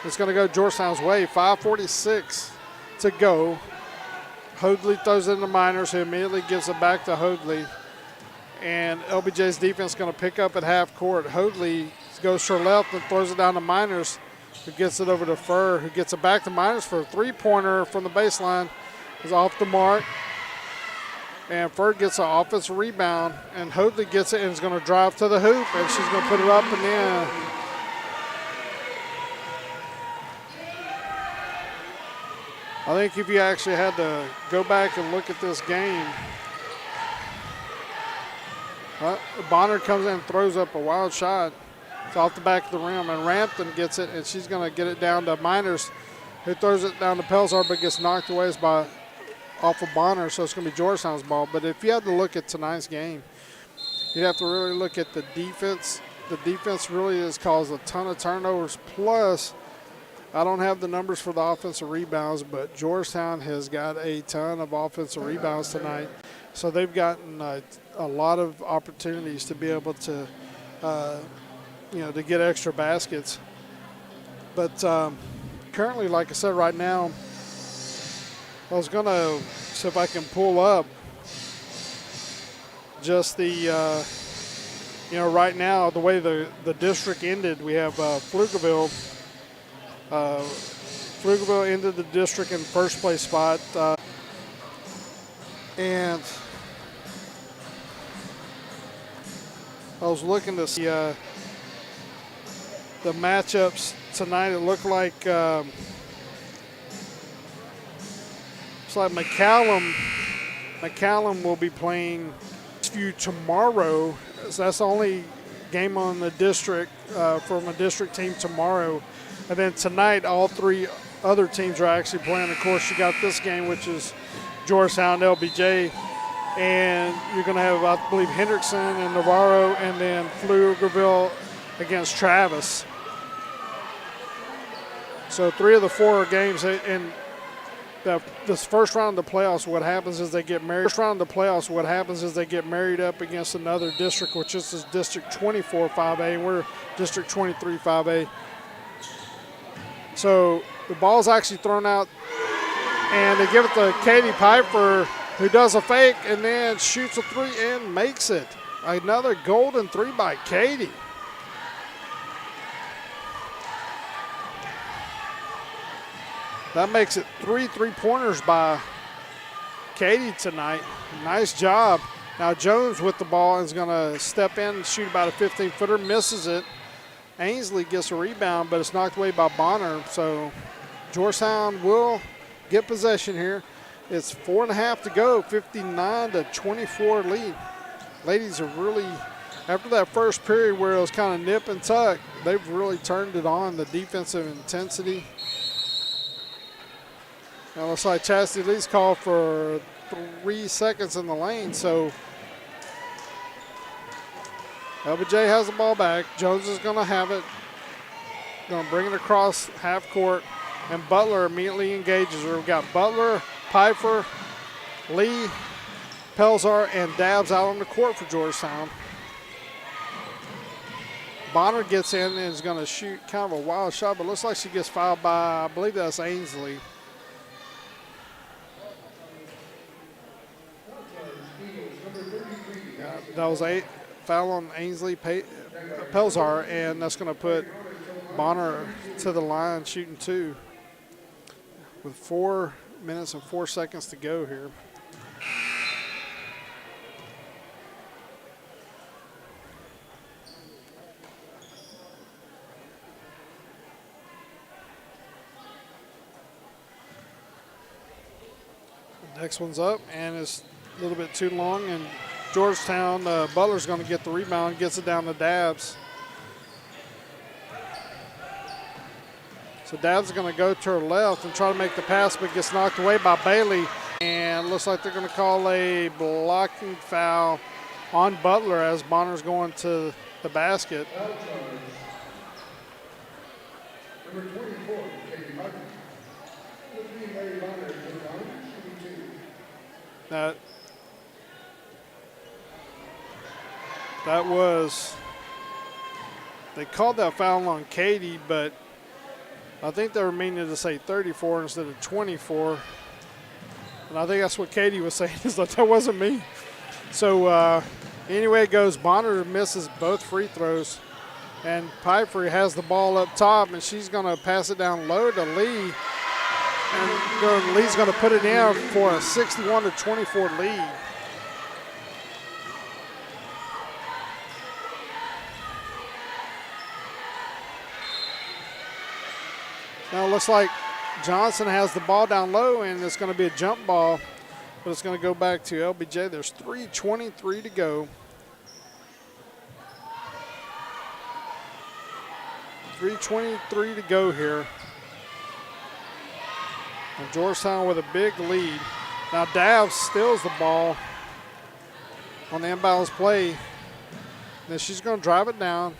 A: It's going to go Georgetown's way. 5:46 to go. Hoadley throws it in the Miners, who immediately gives it back to Hoadley. And LBJ's defense is going to pick up at half court. Hoadley goes to her left and throws it down to Miners, who gets it over to Furr, who gets it back to Miners for a three-pointer from the baseline. Is off the mark. And Furr gets an offensive rebound, and Hoadley gets it and is going to drive to the hoop, and she's going to put it up and in. I think if you actually had to go back and look at this game, Bonner comes in and throws up a wild shot. It's off the back of the rim, and Rampton gets it, and she's going to get it down to Miners, who throws it down to Pelzar, but gets knocked away off of Bonner, so it's going to be Georgetown's ball. But if you had to look at tonight's game, you'd have to really look at the defense. The defense really has caused a ton of turnovers, plus I don't have the numbers for the offensive rebounds, but Georgetown has got a ton of offensive rebounds tonight. So they've gotten a lot of opportunities to be able to, to get extra baskets. But currently, like I said, right now, I was going to see if I can pull up just the, right now, the way the district ended. We have Pflugerville. Pflugerville ended the district in first place spot. And I was looking to see the matchups tonight. It looked like McCallum will be playing tomorrow. So that's the only game on the district from a district team tomorrow. And then tonight, all three other teams are actually playing. Of course, you got this game, which is Georgetown, LBJ. And you're going to have, I believe, Hendrickson and Navarro, and then Pflugerville against Travis. So 3 of the 4 games in this first round of the playoffs, what happens is they get married. First round of the playoffs, what happens is they get married up against another district, which is District 24 5A, and we're District 23 5A. So the ball's actually thrown out, and they give it to Katie Piper, who does a fake and then shoots a three and makes it. Another golden three by Katie. That makes it 3 3-pointers by Katie tonight. Nice job. Now Jones with the ball is going to step in and shoot about a 15-footer, misses it. Ainsley gets a rebound, but it's knocked away by Bonner. So Georgetown will get possession here. It's 4.5 to go, 59-24 lead. Ladies are really, after that first period where it was kind of nip and tuck, they've really turned it on, the defensive intensity. Now it looks like Chastity Lee's called for 3 seconds in the lane, so LBJ has the ball back. Jones is going to have it. Going to bring it across half court, and Butler immediately engages her. We've got Butler, Piper, Lee, Pelzar, and Dabbs out on the court for Georgetown. Bonner gets in and is going to shoot kind of a wild shot, but looks like she gets fouled by, I believe that's Ainsley. That was a foul on Ainsley Pelzar, and that's going to put Bonner to the line shooting 2 with 4 minutes and 4 seconds to go here. The next one's up, and it's a little bit too long, and Georgetown, Butler's going to get the rebound, gets it down to Dabbs. So Dad's going to go to her left and try to make the pass, but gets knocked away by Bailey. And looks like they're going to call a blocking foul on Butler as Bonner's going to the basket.
B: Number 24, Katie Butler. Mary Bonner to the line, shooting 2.
A: That was, they called that foul on Katie, but I think they were meaning to say 34 instead of 24. And I think that's what Katie was saying, is that wasn't me. So anyway it goes, Bonner misses both free throws. And Piper has the ball up top, and she's going to pass it down low to Lee. And Lee's going to put it in for a 61-24 lead. Now it looks like Johnson has the ball down low, and it's going to be a jump ball, but it's going to go back to LBJ. There's 3:23 to go. 3:23 to go here. And Georgetown with a big lead. Now Dav steals the ball on the inbounds play. Then she's going to drive it down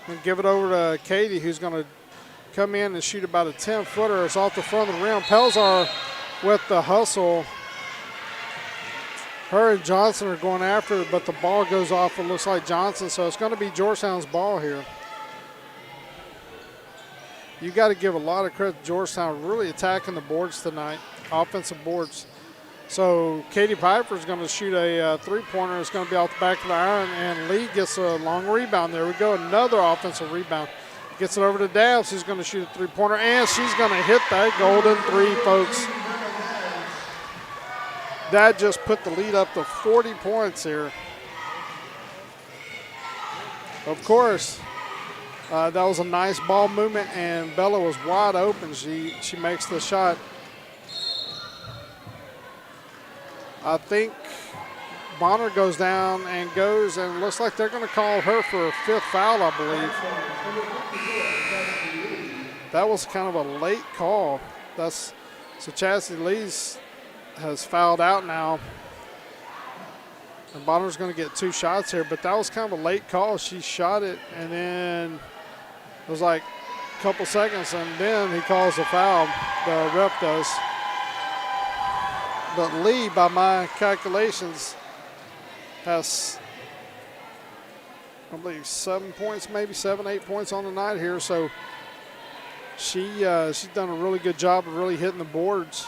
A: and give it over to Katie, who's going to come in and shoot about a 10-footer. It's off the front of the rim. Pelzar with the hustle. Her and Johnson are going after it, but the ball goes off. It looks like Johnson, so it's going to be Georgetown's ball here. You got to give a lot of credit to Georgetown really attacking the boards tonight, offensive boards. So Katie Piper is going to shoot a three-pointer. It's going to be off the back of the iron, and Lee gets a long rebound. There we go, another offensive rebound. Gets it over to Dabs, who's going to shoot a three-pointer, and she's going to hit that golden three, folks. That just put the lead up to 40 points here. Of course, that was a nice ball movement, and Bella was wide open. She makes the shot. I think Bonner goes down and goes, and looks like they're going to call her for a fifth foul, I believe. That was kind of a late call. So Chastity Lee's has fouled out now. And Bonner's going to get 2 shots here, but that was kind of a late call. She shot it, and then it was like a couple seconds, and then he calls a foul. The ref does. But Lee, by my calculations, has, I believe, 7 points, maybe 7, 8 points on the night here. So she's done a really good job of really hitting the boards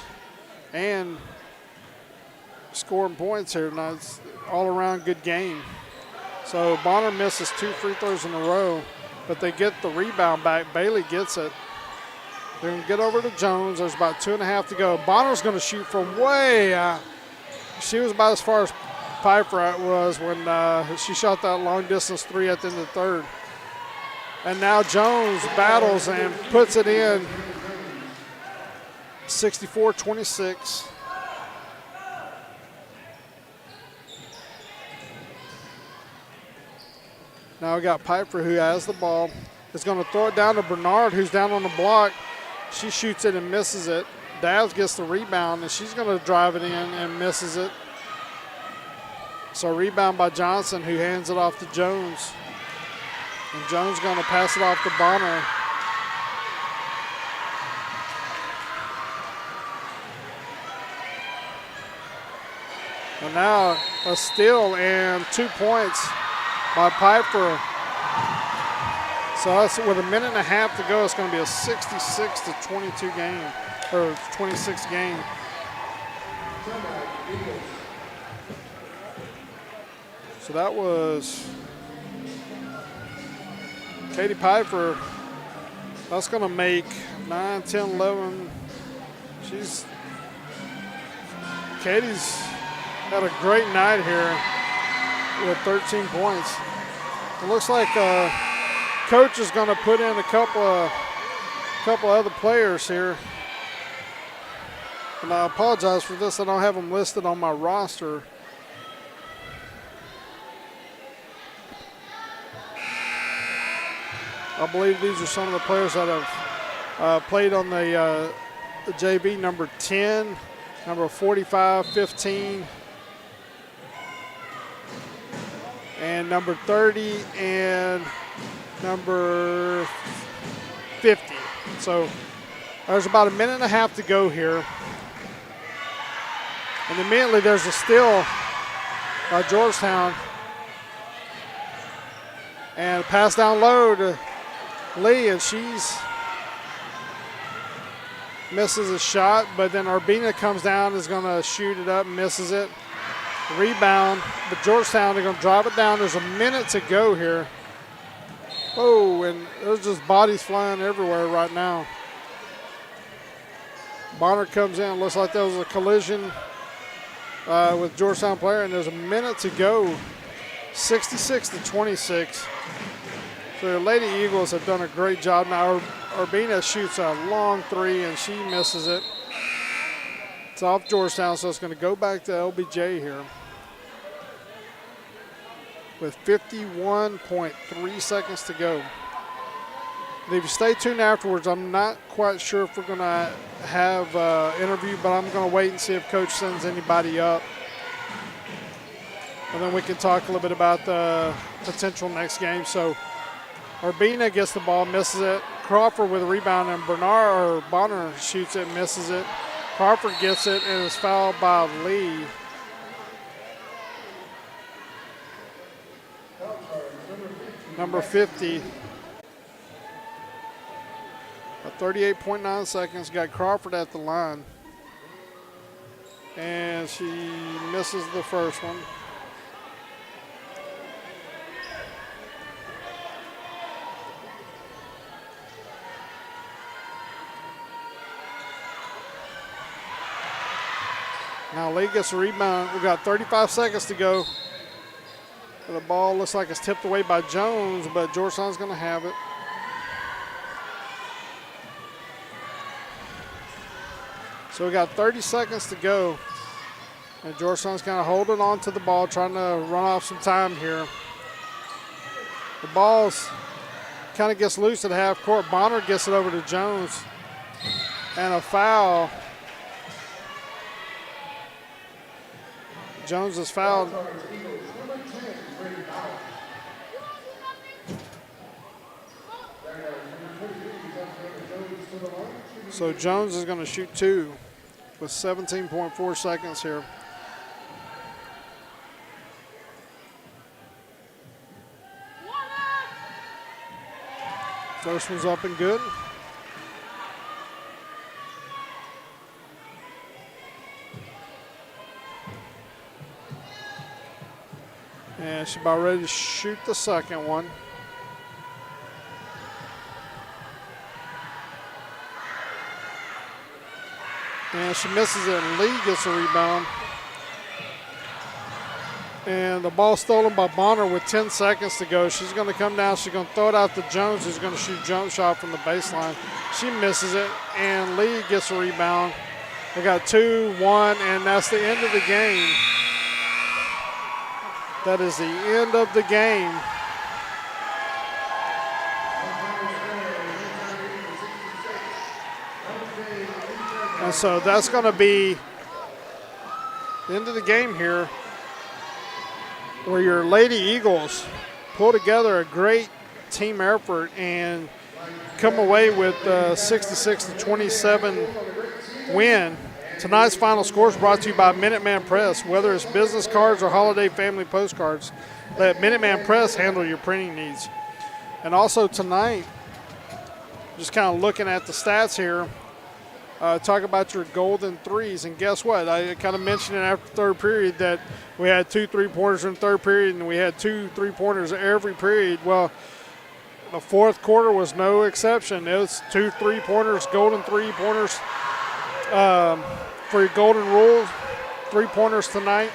A: and scoring points here. Now it's all around good game. So Bonner misses 2 free throws in a row, but they get the rebound back. Bailey gets it. They're going to get over to Jones. There's about 2.5 to go. Bonner's going to shoot from way out. She was about as far as Piper was when she shot that long-distance 3 at the end of the third. And now Jones battles and puts it in, 64-26. Now we got Piper, who has the ball. Is going to throw it down to Bernard, who's down on the block. She shoots it and misses it. Davs gets the rebound, and she's going to drive it in and misses it. So rebound by Johnson, who hands it off to Jones. And Jones going to pass it off to Bonner. And now a steal and 2 points by Piper. So that's with 1.5 minutes to go. It's going to be a 66-22 game, or 26 game. So that was Katie Piper. That's going to make 9, 10, 11. Katie's had a great night here with 13 points. It looks like coach is going to put in a couple other players here. And I apologize for this. I don't have them listed on my roster. I believe these are some of the players that have Played on the JV, number 10, number 45, 15, and number 30, and number 50. So there's about a minute and a half to go here. And immediately there's a steal by Georgetown. And pass down low to Lee, and she's misses a shot, but then Urbina comes down, is going to shoot it up, misses it. Rebound, but Georgetown, they're going to drive it down. There's a minute to go here. Oh, and there's just bodies flying everywhere right now. Bonner comes in. Looks like there was a collision with Georgetown player, and there's a minute to go. 66-26. So the Lady Eagles have done a great job. Now Urbina shoots a long three, and she misses it. It's off Georgetown, so it's going to go back to LBJ here with 51.3 seconds to go. And if you stay tuned afterwards, I'm not quite sure if we're going to have an interview, but I'm going to wait and see if Coach sends anybody up. And then we can talk a little bit about the potential next game. So Urbina gets the ball, misses it. Crawford with a rebound, and Bonner shoots it, misses it. Crawford gets it and is fouled by Lee. Number 50. 38.9 seconds. Got Crawford at the line. And she misses the first one. Now Lee gets a rebound. We've got 35 seconds to go. The ball looks like it's tipped away by Jones, but Georgetown's going to have it. So we got 30 seconds to go. And Georgetown's kind of holding on to the ball, trying to run off some time here. The ball's kind of gets loose at half court. Bonner gets it over to Jones. And a foul. Jones is fouled. So Jones is going to shoot two with 17.4 seconds here. First one's up and good. And she's about ready to shoot the second one. And she misses it, and Lee gets a rebound. And the ball stolen by Bonner with 10 seconds to go. She's going to come down. She's going to throw it out to Jones, who's going to shoot jump shot from the baseline. She misses it, and Lee gets a rebound. They got 2-1, and that's the end of the game. That is the end of the game. And so that's going to be the end of the game here, where your Lady Eagles pull together a great team effort and come away with a 66-27 win. Tonight's final score is brought to you by Minuteman Press. Whether it's business cards or holiday family postcards, let Minuteman Press handle your printing needs. And also tonight, just kind of looking at the stats here, talk about your golden threes. And guess what? I kind of mentioned it after third period that we had 2 3-pointers in the third period, and we had 2 3-pointers every period. Well, the fourth quarter was no exception. It was 2 3-pointers, golden 3-pointers. For your golden rule, 3-pointers tonight.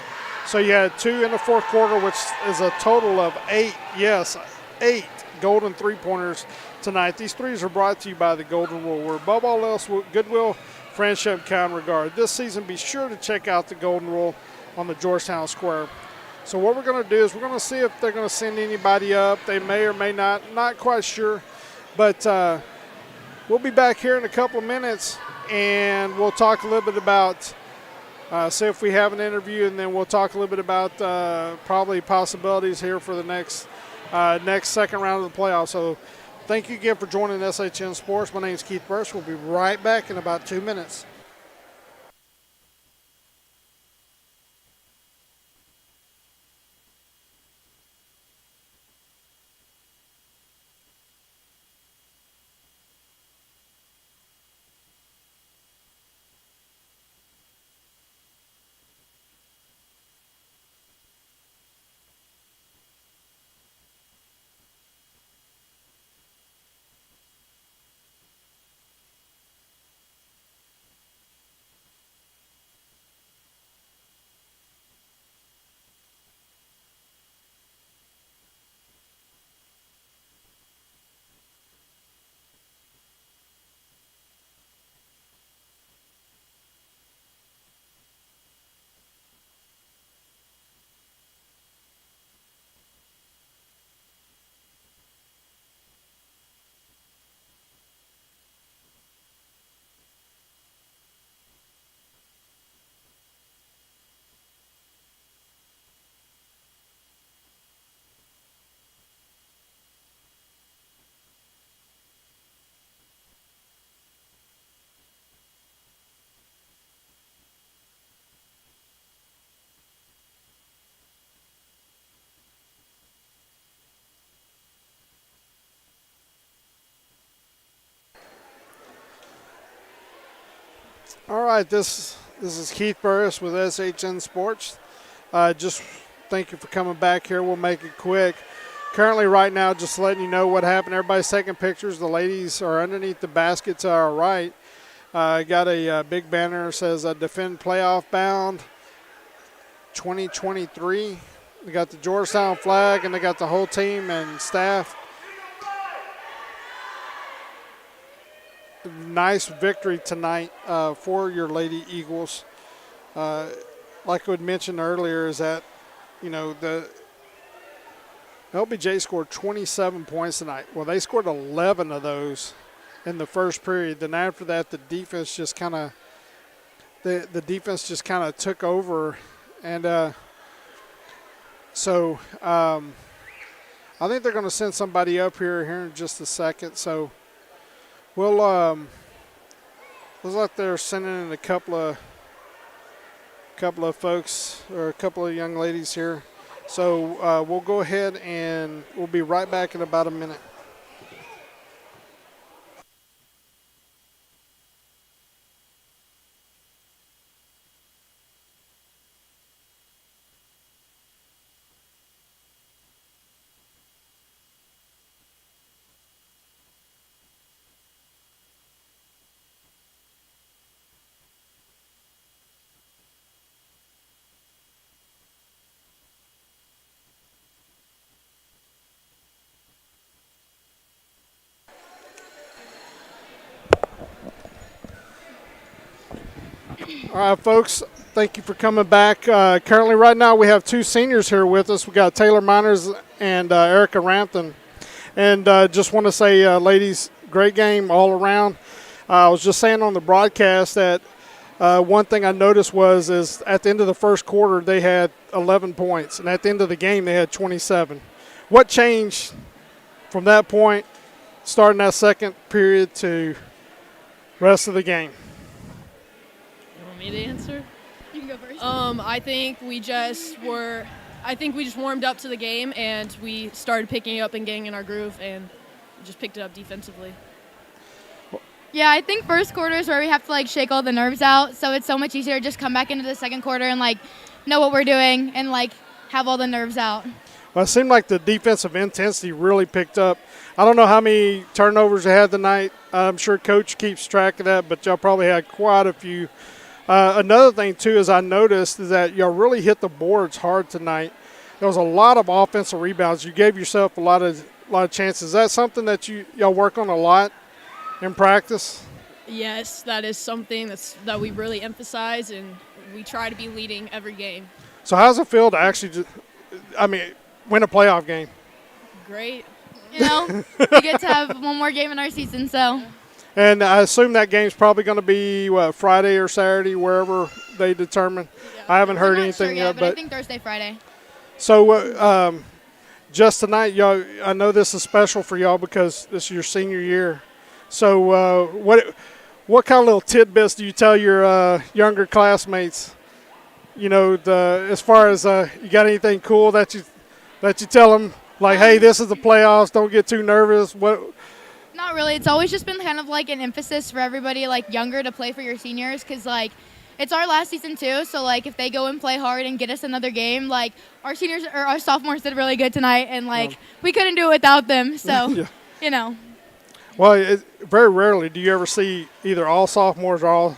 A: So you had 2 in the fourth quarter, which is a total of 8. Yes, 8 golden 3-pointers tonight. These threes are brought to you by the Golden Rule. We're above all else with goodwill, friendship, kind regard. This season, be sure to check out the Golden Rule on the Georgetown Square. So what we're going to do is we're going to see if they're going to send anybody up. They may or may not quite sure. But We'll be back here in a couple of minutes, and we'll talk a little bit about see if we have an interview, and then we'll talk a little bit about probably possibilities here for the next second round of the playoffs. So thank you again for joining SHN Sports. My name is Keith Burst. We'll be right back in about 2 minutes. All right, this is Keith Burris with SHN Sports. Just thank you for coming back here. We'll make it quick. Currently, right now, just letting you know what happened. Everybody's taking pictures. The ladies are underneath the basket to our right. Got a big banner that says Defend Playoff Bound 2023. They got the Georgetown flag, and they got the whole team and staff. Nice victory tonight for your Lady Eagles. Like I had mentioned earlier, is that, the LBJ scored 27 points tonight. Well, they scored 11 of those in the first period. Then after that, the defense just kind of took over, and so I think they're going to send somebody up here in just a second. So we'll looks like they're sending in a couple of folks, or a couple of young ladies here. So we'll go ahead and we'll be right back in about a minute. All right, folks, thank you for coming back. Currently, right now, we have two seniors here with us. We got Taylor Miners and Erica Rampton. And just want to say, ladies, great game all around. I was just saying on the broadcast that one thing I noticed is at the end of the first quarter, they had 11 points. And at the end of the game, they had 27. What changed from that point, starting that second period to rest of the game?
C: Me to answer?
D: You can go first.
C: I think we just warmed up to the game, and we started picking it up and getting in our groove, and just picked it up defensively.
D: Yeah, I think first quarter is where we have to shake all the nerves out, so it's so much easier to just come back into the second quarter and know what we're doing and have all the nerves out.
A: Well, it seemed like the defensive intensity really picked up. I don't know how many turnovers you had tonight. I'm sure Coach keeps track of that, but y'all probably had quite a few. Another thing, too, is I noticed is that y'all really hit the boards hard tonight. There was a lot of offensive rebounds. You gave yourself a lot of chances. Is that something that y'all work on a lot in practice?
C: Yes, that is something that we really emphasize, and we try to be leading every game.
A: So how's it feel to actually win a playoff game?
C: Great.
D: We get to have one more game in our season, so.
A: And I assume that game's probably going to be, Friday or Saturday, wherever they determine.
C: Yeah.
A: I haven't heard
D: We're not
A: anything
D: sure
A: yet.
D: but I think Thursday, Friday.
A: So just tonight, y'all, I know this is special for y'all because this is your senior year. So what kind of little tidbits do you tell your younger classmates? You know, as far as you got anything cool that you tell them, like, hey, this is the playoffs, don't get too nervous. What?
D: Not really. It's always just been kind of like an emphasis for everybody like younger to play for your seniors because like it's our last season too. So like if they go and play hard and get us another game, like our seniors or our sophomores did really good tonight, and like we couldn't do it without them. So
A: Yeah.
D: you know.
A: Well, very rarely do you ever see either all sophomores or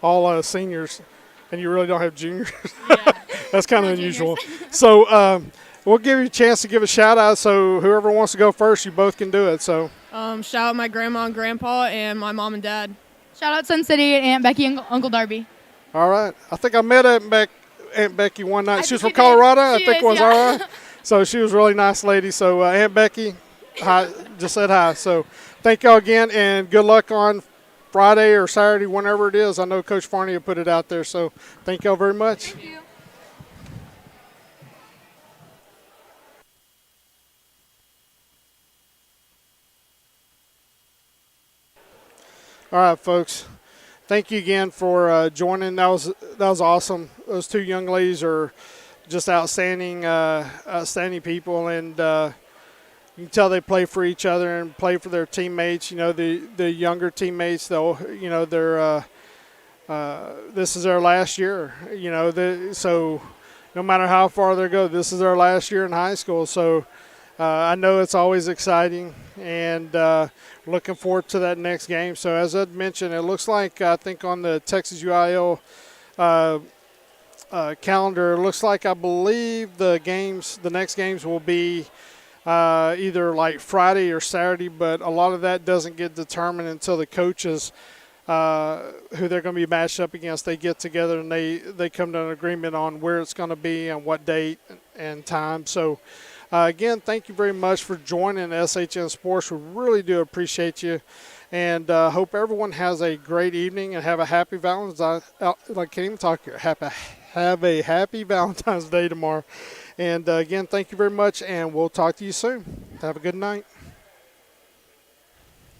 A: all seniors, and you really don't have juniors.
C: Yeah.
A: That's kind of
D: No
A: unusual. So we'll give you a chance to give a shout out. So whoever wants to go first, you both can do it. So
C: Shout out my grandma and grandpa and my mom and dad.
D: Shout out Sun City and Aunt Becky and Uncle Darby.
A: all right, I think I met Aunt Becky one night.
D: I
A: She was
D: think
A: from
D: you did.
A: Colorado.
D: She
A: I think
D: is,
A: it was
D: yeah.
A: all right. So she was a really nice lady. So Aunt Becky, hi, just said hi. So thank y'all again, and good luck on Friday or Saturday, whenever it is. I know Coach Farney will put it out there. So thank y'all very much.
D: Thank you.
A: All right, folks. Thank you again for joining. That was awesome. Those two young ladies are just outstanding people, and you can tell they play for each other and play for their teammates. You know, the younger teammates, though. You know, they're this is their last year. You know, so no matter how far they go, this is their last year in high school. So I know it's always exciting, and looking forward to that next game. So as I mentioned, it looks like I think on the Texas UIL calendar, it looks like I believe the next games will be either like Friday or Saturday, but a lot of that doesn't get determined until the coaches who they're going to be matched up against, they get together and they come to an agreement on where it's going to be and what date and time. So again, thank you very much for joining SHN Sports. We really do appreciate you, and hope everyone has a great evening and have a happy Valentine's. I can't even talk here. Have a happy Valentine's Day tomorrow. And again, thank you very much, and we'll talk to you soon. Have a good night.